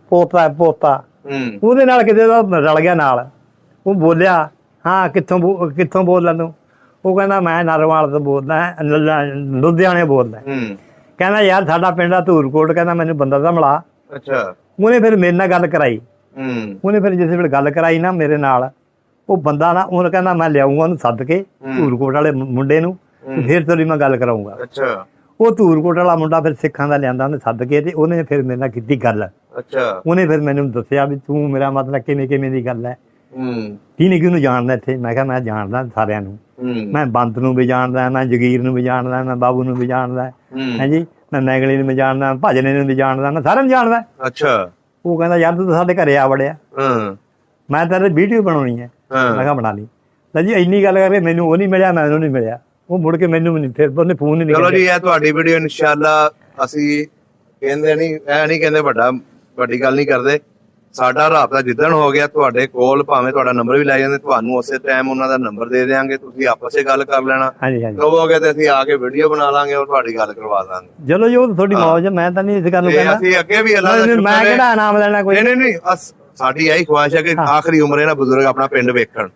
ਪੋਤਾ ਉਹਦੇ ਨਾਲ ਕਿਤੇ ਦਾ ਰਲ ਗਿਆ ਨਾਲ। ਉਹ ਬੋਲਿਆ ਹਾਂ ਕਿੱਥੋਂ ਬੋਲਦਾ ਤੂੰ? ਉਹ ਕਹਿੰਦਾ ਮੈਂ ਨਾਰੋਵਾਲ ਤੋਂ ਬੋਲਦਾ, ਲੁਧਿਆਣੇ ਬੋਲਦਾ। ਕਹਿੰਦਾ ਯਾਰ ਸਾਡਾ ਪਿੰਡ ਆ ਧੂਰਕੋਟ, ਕਹਿੰਦਾ ਮੈਨੂੰ ਬੰਦਾ ਦਾ ਮਿਲਾ। ਅੱਛਾ ਉਹਨੇ ਫਿਰ ਮੇਰੇ ਨਾਲ ਗੱਲ ਕਰਾਈ। ਉਹਨੇ ਫਿਰ ਜਿਸ ਵੇਲੇ ਗੱਲ ਕਰਾਈ ਨਾ ਮੇਰੇ ਨਾਲ, ਉਹ ਬੰਦਾ ਨਾ ਉਹਨੇ ਕਹਿੰਦਾ ਮੈਂ ਲਿਆਊਂਗਾ ਉਹਨੂੰ ਸੱਦ ਕੇ, ਧੂਰਕੋਟ ਵਾਲੇ ਮੁੰਡੇ ਨੂੰ, ਫਿਰ ਤੇਰੀ ਮੈਂ ਗੱਲ ਕਰਾਊਂਗਾ। ਅੱਛਾ ਉਹ ਧੂਰਕੋਟ ਵਾਲਾ ਮੁੰਡਾ ਫਿਰ ਸਿੱਖਾਂ ਦਾ ਲਿਆਂਦਾ, ਉਹਨੇ ਸੱਦ ਕੇ, ਤੇ ਉਹਨੇ ਫਿਰ ਮੇਰੇ ਨਾਲ ਕੀਤੀ ਗੱਲ। ਅੱਛਾ ਉਹਨੇ ਫਿਰ ਮੈਨੂੰ ਦੱਸਿਆ ਵੀ ਤੂੰ ਮੇਰਾ ਮਤਲਬ ਕਿਵੇਂ ਦੀ ਗੱਲ ਹੈ, ਕਿਹਨੂੰ ਜਾਣਦਾ ਇੱਥੇ? ਮੈਂ ਕਿਹਾ ਮੈਂ ਜਾਣਦਾ ਸਾਰਿਆਂ ਨੂੰ, ਮੈਂ ਬੰਤ ਨੂੰ ਵੀ ਜਾਣਦਾ, ਮੈਂ ਜਗੀਰ ਨੂੰ ਵੀ ਜਾਣਦਾ, ਮੈਂ ਬਾਬੂ ਨੂੰ ਵੀ ਜਾਣਦਾ, ਹਾਂਜੀ ਮੈਂ ਮੈਗਲੀ ਨੂੰ ਵੀ ਜਾਣਦਾ, ਭਾਜਨੇ ਨੂੰ ਵੀ ਜਾਣਦਾ, ਮੈਂ ਸਾਰਿਆਂ ਨੂੰ ਜਾਣਦਾ। ਅੱਛਾ ਉਹ ਕਹਿੰਦਾ ਯਾਰ ਤੂੰ ਤਾਂ ਸਾਡੇ ਘਰੇ ਆ ਵੜਿਆ, ਮੈਂ ਤੇਰੇ ਵੀਡੀਓ ਬਣਾਉਣੀ ਹੈ। ਮੈਂ ਕਿਹਾ ਬਣਾ ਲਈ। ਲੈ ਜੀ ਇੰਨੀ ਗੱਲ ਕਰਕੇ ਮੈਨੂੰ ਉਹ ਨਹੀਂ ਮਿਲਿਆ, ਮੈਨੂੰ ਨਹੀਂ ਮਿਲਿਆ, ਉਹ ਮੁੜ ਕੇ ਮੈਨੂੰ ਵੀ ਨਹੀਂ, ਫਿਰ ਉਹਨੇ ਫੋਨ ਹੀ ਨਹੀਂ। ਚਲੋ ਜੀ, ਇਹ ਤੁਹਾਡੀ ਵੀਡੀਓ ਇਨਸ਼ਾਅੱਲਾ ਅਸੀਂ ਕਹਿੰਦੇ ਨਹੀਂ, ਇਹ ਨਹੀਂ ਕਹਿੰਦੇ ਵੱਡੀ ਗੱਲ ਨਹੀਂ ਕਰਦੇ। ਸਾਡਾ ਰਾਬਤਾ ਜਿੱਦਣ ਹੋ ਗਿਆ ਤੁਹਾਡੇ ਕੋਲ, ਭਾਵੇਂ ਤੁਹਾਡਾ ਨੰਬਰ ਵੀ ਲੈ ਜਾਂਦੇ, ਤੁਹਾਨੂੰ ਉਸੇ ਟਾਈਮ ਉਹਨਾਂ ਦਾ ਨੰਬਰ ਦੇ ਦਿਆਂਗੇ, ਤੁਸੀਂ ਆਪਸ ਵਿੱਚ ਗੱਲ ਕਰ ਲੈਣਾ। ਕਹੋਗੇ ਤੇ ਅਸੀਂ ਆ ਕੇ ਵੀਡੀਓ ਬਣਾ ਲਾਂਗੇ ਔਰ ਤੁਹਾਡੀ ਗੱਲ ਕਰਵਾ ਦਾਂਗੇ। ਚਲੋ ਜੀ, ਉਹ ਤੁਹਾਡੀ ਮੌਜ ਹੈ, ਮੈਂ ਤਾਂ ਨਹੀਂ ਇਸ ਗੱਲ ਨੂੰ ਕਹਿੰਦਾ। ਅਸੀਂ ਅੱਗੇ ਵੀ ਅੱਲਾਹ ਦਾ ਸ਼ੁਕਰ ਹੈ, ਮੈਂ ਕਿਹੜਾ ਇਨਾਮ ਲੈਣਾ ਕੋਈ। ਨਹੀਂ ਸਾਡੀ ਇਹੀ ਖੁਆਇਸ਼ ਹੈ ਕਿ ਆਖਰੀ ਉਮਰੇ ਨਾ ਬਜ਼ੁਰਗ ਆਪਣਾ ਪਿੰਡ ਵੇਖਣ।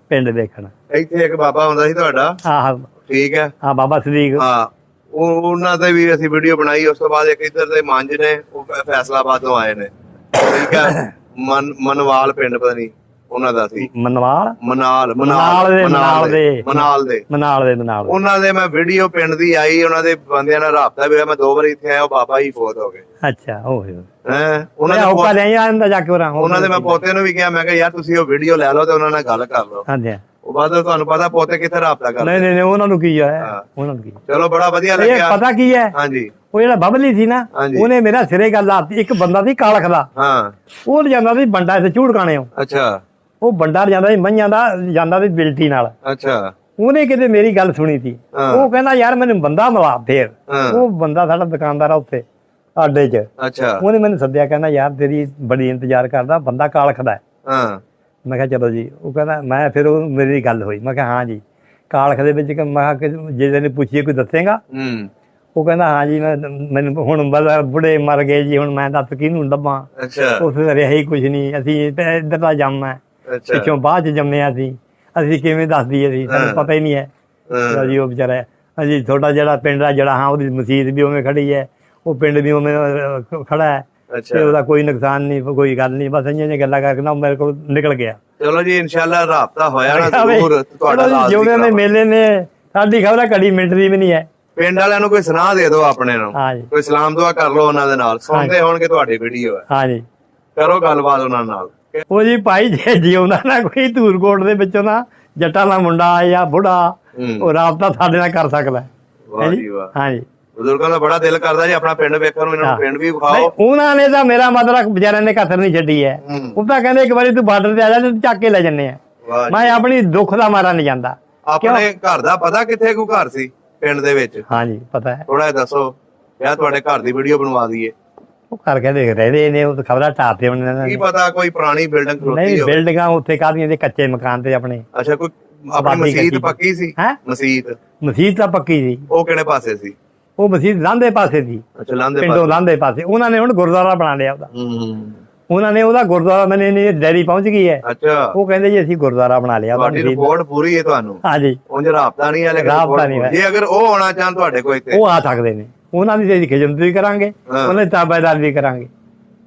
ਇੱਥੇ ਇੱਕ ਬਾਬਾ ਹੁੰਦਾ ਸੀ ਤੁਹਾਡਾ, ਠੀਕ ਹੈ, ਹਾਂ ਬਾਬਾ ਸਦੀਕ, ਹਾਂ, ਉਹਨਾਂ ਤੇ ਵੀ ਅਸੀਂ ਵੀਡੀਓ ਬਣਾਈ। ਉਸ ਤੋਂ ਬਾਅਦ ਇੱਕ ਇੱਧਰ ਦੇ ਮੰਜ ਨੇ, ਉਹ ਫੈਸਲਾਬਾਦ ਤੋਂ ਆਏ ਨੇ, ਠੀਕ ਹੈ, ਮਨਵਾਲ ਪਿੰਡ ਪਤਾ ਨਹੀਂ ਉਹਨਾਂ ਦਾ ਸੀ, ਮਨਾਲ ਦੇ ਉਹਨਾਂ ਦੇ। ਮੈਂ ਵੀਡੀਓ ਪਿੰਡ ਦੀ ਆਈ, ਉਹਨਾਂ ਦੇ ਬੰਦਿਆਂ ਨਾਲ ਰਾਬਤਾ ਵੀ ਹੋਇਆ। ਮੈਂ 2 ਵਾਰੀ ਇੱਥੇ ਆਇਆ, ਉਹ ਬਾਬਾ ਹੀ ਫੌਤ ਹੋ ਗਏ। ਅੱਛਾ ਉਹਨਾਂ ਦੇ ਮੈਂ ਪੋਤੇ ਨੂੰ ਵੀ ਕਿਹਾ, ਮੈਂ ਕਿਹਾ ਯਾਰ ਤੁਸੀਂ ਉਹ ਵੀਡੀਓ ਲੈ ਲਓ ਤੇ ਉਹਨਾਂ ਨਾਲ ਗੱਲ ਕਰ ਲਓ। ਉਹ ਬਾਅਦ ਤੁਹਾਨੂੰ ਪਤਾ ਪੋਤੇ ਕਿੱਥੇ ਰਾਬਤਾ ਕਰਦੇ। ਨਹੀਂ ਉਹਨਾਂ ਨੂੰ ਕੀ ਹੈ, ਉਹਨਾਂ ਨੂੰ ਕੀ। ਚਲੋ ਬੜਾ ਵਧੀਆ ਲੱਗਿਆ। ਪਤਾ ਕੀ ਹੈ, ਹਾਂਜੀ, ਉਹ ਜਿਹੜਾ ਬਬਲੀ ਸੀ ਨਾ, ਉਹਨੇ ਮੇਰਾ ਸਿਰੇ ਗੱਲ ਆਤੀ। ਇੱਕ ਬੰਦਾ ਸੀ ਕਾਲਖ ਦਾ, ਉਹ ਲਿਜਾਂਦਾ ਸੀ ਬੰਡਾ ਇੱਥੇ ਝੂੜਕਾਣੇ। ਅੱਛਾ, ਉਹ ਬੰਡਾ ਲਿਜਾਂਦਾ ਸੀ ਮਈਆਂ ਦਾ, ਜਾਂਦਾ ਸੀ ਬਿਲਟੀ ਨਾਲ। ਅੱਛਾ, ਉਹਨੇ ਕਿਤੇ ਮੇਰੀ ਗੱਲ ਸੁਣੀ ਸੀ। ਉਹ ਕਹਿੰਦਾ ਯਾਰ ਮੈਨੂੰ ਬੰਦਾ ਮਿਲਾ। ਫੇਰ ਉਹ ਬੰਦਾ ਸਾਡਾ ਦੁਕਾਨਦਾਰ ਆ ਉੱਥੇ ਆਡੇ 'ਚ। ਅੱਛਾ, ਉਹਨੇ ਮੈਨੂੰ ਸੱਦਿਆ, ਕਹਿੰਦਾ ਯਾਰ ਤੇਰੀ ਬੜੀ ਇੰਤਜ਼ਾਰ ਕਰਦਾ, ਬੰਦਾ ਕਾਲਖ ਦਾ। ਮੈਂ ਕਿਹਾ ਚਲੋ ਜੀ। ਉਹ ਕਹਿੰਦਾ ਮੈਂ, ਫਿਰ ਉਹ ਮੇਰੀ ਗੱਲ ਹੋਈ। ਮੈਂ ਕਿਹਾ ਹਾਂ ਜੀ, ਕਾਲਖ ਦੇ ਵਿੱਚ। ਮੈਂ ਕਿਹਾ ਜੇ ਤੈਨੂੰ ਪੁੱਛੀਏ ਕੋਈ ਦੱਸੇਗਾ? ਉਹ ਕਹਿੰਦਾ ਹਾਂ ਜੀ ਮੈਨੂੰ ਹੁਣ ਬੁੜੇ ਮਰ ਗਏ ਜੀ, ਹੁਣ ਮੈਂ ਦੱਸ ਕਿਹਨੂੰ ਲੱਭਾਂ। ਅੱਛਾ। ਉੱਥੇ ਤਾਂ ਰਿਹਾ ਹੀ ਕੁਝ ਨਹੀਂ, ਅਸੀਂ ਇੱਧਰ ਦਾ ਜੰਮ ਹੈ, ਪਿੱਛੋਂ ਬਾਅਦ ਚ ਜੰਮਿਆ ਅਸੀਂ ਕਿਵੇਂ ਦੱਸਦੀ ਅਸੀਂ, ਸਾਨੂੰ ਪਤਾ ਹੀ ਨਹੀਂ ਹੈ ਜੀ। ਉਹ ਵਿਚਾਰਾ ਅਸੀਂ ਤੁਹਾਡਾ ਜਿਹੜਾ ਪਿੰਡ ਆ ਜਿਹੜਾ, ਹਾਂ ਉਹਦੀ ਮਸੀਤ ਵੀ ਉਵੇਂ ਖੜੀ ਹੈ, ਉਹ ਪਿੰਡ ਵੀ ਉਵੇਂ ਖੜਾ ਹੈ, ਤੇ ਉਹਦਾ ਕੋਈ ਨੁਕਸਾਨ ਨਹੀਂ, ਕੋਈ ਗੱਲ ਨਹੀਂ, ਬਸ ਇੰਨੀਆਂ ਗੱਲਾਂ ਕਰਕੇ ਨਾ ਮੇਰੇ ਕੋਲ ਨਿਕਲ ਗਿਆ। ਚਲੋ ਜੀ ਇਨਸ਼ਾਅੱਲਾ ਰਾਬਤਾ ਹੋਇਆ ਨਾ ਜ਼ਰੂਰ ਤੁਹਾਡਾ। ਜਿਉਂ ਦੇ ਮੇਲੇ ਨੇ ਸਾਡੀ ਖਬਰ ਘੜੀ ਮਿੰਟ ਦੀ ਵੀ ਨਹੀਂ ਹੈ। ਪਿੰਡ ਵਾਲਿਆਂ ਨੂੰ ਕੋਈ ਸੁਨਾਹ ਦੇ ਦਿਓ ਆਪਣੇ ਨੂੰ, ਕੋਈ ਸਲਾਮ ਦੁਆ ਕਰ ਲਓ ਉਹਨਾਂ ਦੇ ਨਾਲ, ਸੁਣਦੇ ਹੋਣਗੇ ਤੁਹਾਡੀ ਵੀਡੀਓ ਹੈ। ਹਾਂਜੀ ਕਰੋ ਗੱਲਬਾਤ ਉਹਨਾਂ ਨਾਲ। ਉਹ ਜੀ ਭਾਈ ਜੇ ਜਿਉਂਦਾ ਨਾ ਕੋਈ ਧੂਰਕੋਟ ਦੇ ਵਿੱਚੋਂ ਨਾ ਜੱਟਾਂ ਦਾ ਮੁੰਡਾ ਜਾਂ ਬੁੜਾ, ਉਹ ਰਾਬਤਾ ਸਾਡੇ ਨਾਲ ਕਰ ਸਕਦਾ। ਵਾਹ ਜੀ ਵਾਹ। ਹਾਂਜੀ ਬਜ਼ੁਰਗਾਂ ਦਾ ਬੜਾ ਦਿਲ ਕਰਦਾ ਜੀ ਆਪਣਾ ਪਿੰਡ ਵੇਖਣ ਨੂੰ, ਇਹਨਾਂ ਨੂੰ ਪਿੰਡ ਵੀ ਵਿਖਾਓ। ਉਹਨਾਂ ਨੇ ਤਾਂ ਮੇਰਾ ਮਤਲਬ ਵਿਚਾਰਿਆਂ ਨੇ ਕਸਰ ਨਹੀਂ ਛੱਡੀ ਹੈ। ਉਹ ਤਾਂ ਕਹਿੰਦੇ ਇੱਕ ਵਾਰੀ ਤੂੰ ਬਾਰਡਰ ਤੇ ਆ ਜਾ ਤੇ ਚੱਕ ਕੇ ਲੈ ਜੰਨੇ ਆ। ਮੈਂ ਆਪਣੀ ਦੁੱਖ ਦਾ ਮਾਰਾ ਨਹੀਂ ਜਾਂਦਾ। ਆਪਣੇ ਘਰ ਦਾ ਪਤਾ ਕਿੱਥੇ ਕੋ ਘਰ ਸੀ ਪਿੰਡ ਦੇ ਵਿੱਚ? ਹਾਂਜੀ ਪਤਾ ਹੈ। ਥੋੜਾ ਜਿਹਾ ਦੱਸੋ, ਯਾ ਤੁਹਾਡੇ ਘਰ ਦੀ ਵੀਡੀਓ ਬਣਵਾ ਦਈਏ। ਉਹ ਕਰਕੇ ਦੇਖ ਰਹੇ ਨੇ, ਉਹ ਖਬਰਾਂ ਢਾਤੇ ਉਹਨਾਂ ਨੇ। ਕੀ ਪਤਾ ਕੋਈ ਪੁਰਾਣੀ ਬਿਲਡਿੰਗ ਖਲੋਤੀ ਨਹੀਂ, ਬਿਲਡਿੰਗਾਂ ਉੱਥੇ ਕਾਹਦੀਆਂ ਦੇ ਕੱਚੇ ਮਕਾਨ ਤੇ ਆਪਣੇ। ਅੱਛਾ, ਕੋਈ ਆਪਣੀ ਮਸਜਿਦ ਪੱਕੀ ਸੀ? ਮਸਜਿਦ ਤਾਂ ਪੱਕੀ ਸੀ। ਉਹ ਕਿਹੜੇ ਪਾਸੇ ਸੀ? ਉਹ ਮਸਜਿਦ ਲਾਂਦੇ ਪਾਸੇ ਸੀ। ਅੱਛਾ, ਲਾਂਦੇ ਪਿੰਡੋਂ ਲਾਂਦੇ ਪਾਸੇ। ਉਹਨਾਂ ਨੇ ਹੁਣ ਗੁਰਦੁਆਰਾ ਬਣਾ ਲਿਆ ਉਹਦਾ। ਉਹਨਾਂ ਨੇ ਉਹਦਾ ਗੁਰਦੁਆਰਾ, ਮੈਨੇ ਡੈਰੀ ਪਹੁੰਚ ਗਈ ਹੈ। ਅੱਛਾ। ਉਹ ਕਹਿੰਦੇ ਜੀ ਅਸੀਂ ਗੁਰਦੁਆਰਾ ਬਣਾ ਲਿਆ। ਤੁਹਾਡੀ ਰਿਪੋਰਟ ਪੂਰੀ ਹੈ ਤੁਹਾਨੂੰ? ਹਾਂਜੀ। ਉਂਝ ਰਾਬਤਾ ਨਹੀਂ ਹੈ, ਲੇਕਿਨ ਜੇ ਅਗਰ ਉਹ ਆਉਣਾ ਚਾਹਣ ਤੁਹਾਡੇ ਕੋਲ ਇੱਥੇ, ਉਹ ਆ ਸਕਦੇ ਨੇ। ਉਹਨਾਂ ਦੀ ਅਸੀਂ ਖਿਦਮਤ ਵੀ ਕਰਾਂਗੇ, ਉਹਨਾਂ ਦੀ ਤਾਬੇਦਾਰ ਵੀ ਕਰਾਂਗੇ।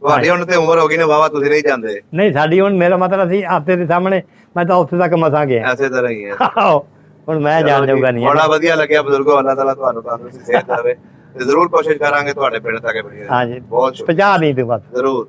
ਤੁਹਾਡੀ ਹੁਣ ਤੇ ਉਮਰ ਹੋ ਗਈ ਨੇ ਵਾਵਾ, ਤੁਸੀਂ ਨਹੀਂ ਜਾਂਦੇ? ਨਹੀਂ, ਸਾਡੀ ਹੁਣ, ਮੇਰਾ ਮਤਲਬ ਅਸੀਂ ਆਪੇ ਦੇ ਸਾਹਮਣੇ, ਮੈਂ ਤਾਂ ਉੱਥੇ ਤੱਕ ਮਸਾਂ ਗਿਆ। ਐਸੇ ਤਰ੍ਹਾਂ ਹੀ ਹੈ। ਹੁਣ ਮੈਂ ਜਾਣ ਜਾਊਗਾ ਨਹੀਂ। ਬੜਾ ਵਧੀਆ ਲੱਗਿਆ ਬਜ਼ੁਰਗੋ, ਅੱਲਾਹ ਤਾਲਾ ਤੁਹਾਨੂੰ ਤੰਦਰੁਸਤੀ ਸਿਹਤ ਦੇਵੇ, ਤੇ ਜ਼ਰੂਰ ਕੋਸ਼ਿਸ਼ ਕਰਾਂਗੇ ਤੁਹਾਡੇ ਪਿੰਡ ਤੱਕ। ਹਾਂਜੀ, ਬਹੁਤ 50 ਨਹੀਂ ਤੇ ਬਸ ਜ਼ਰੂਰ।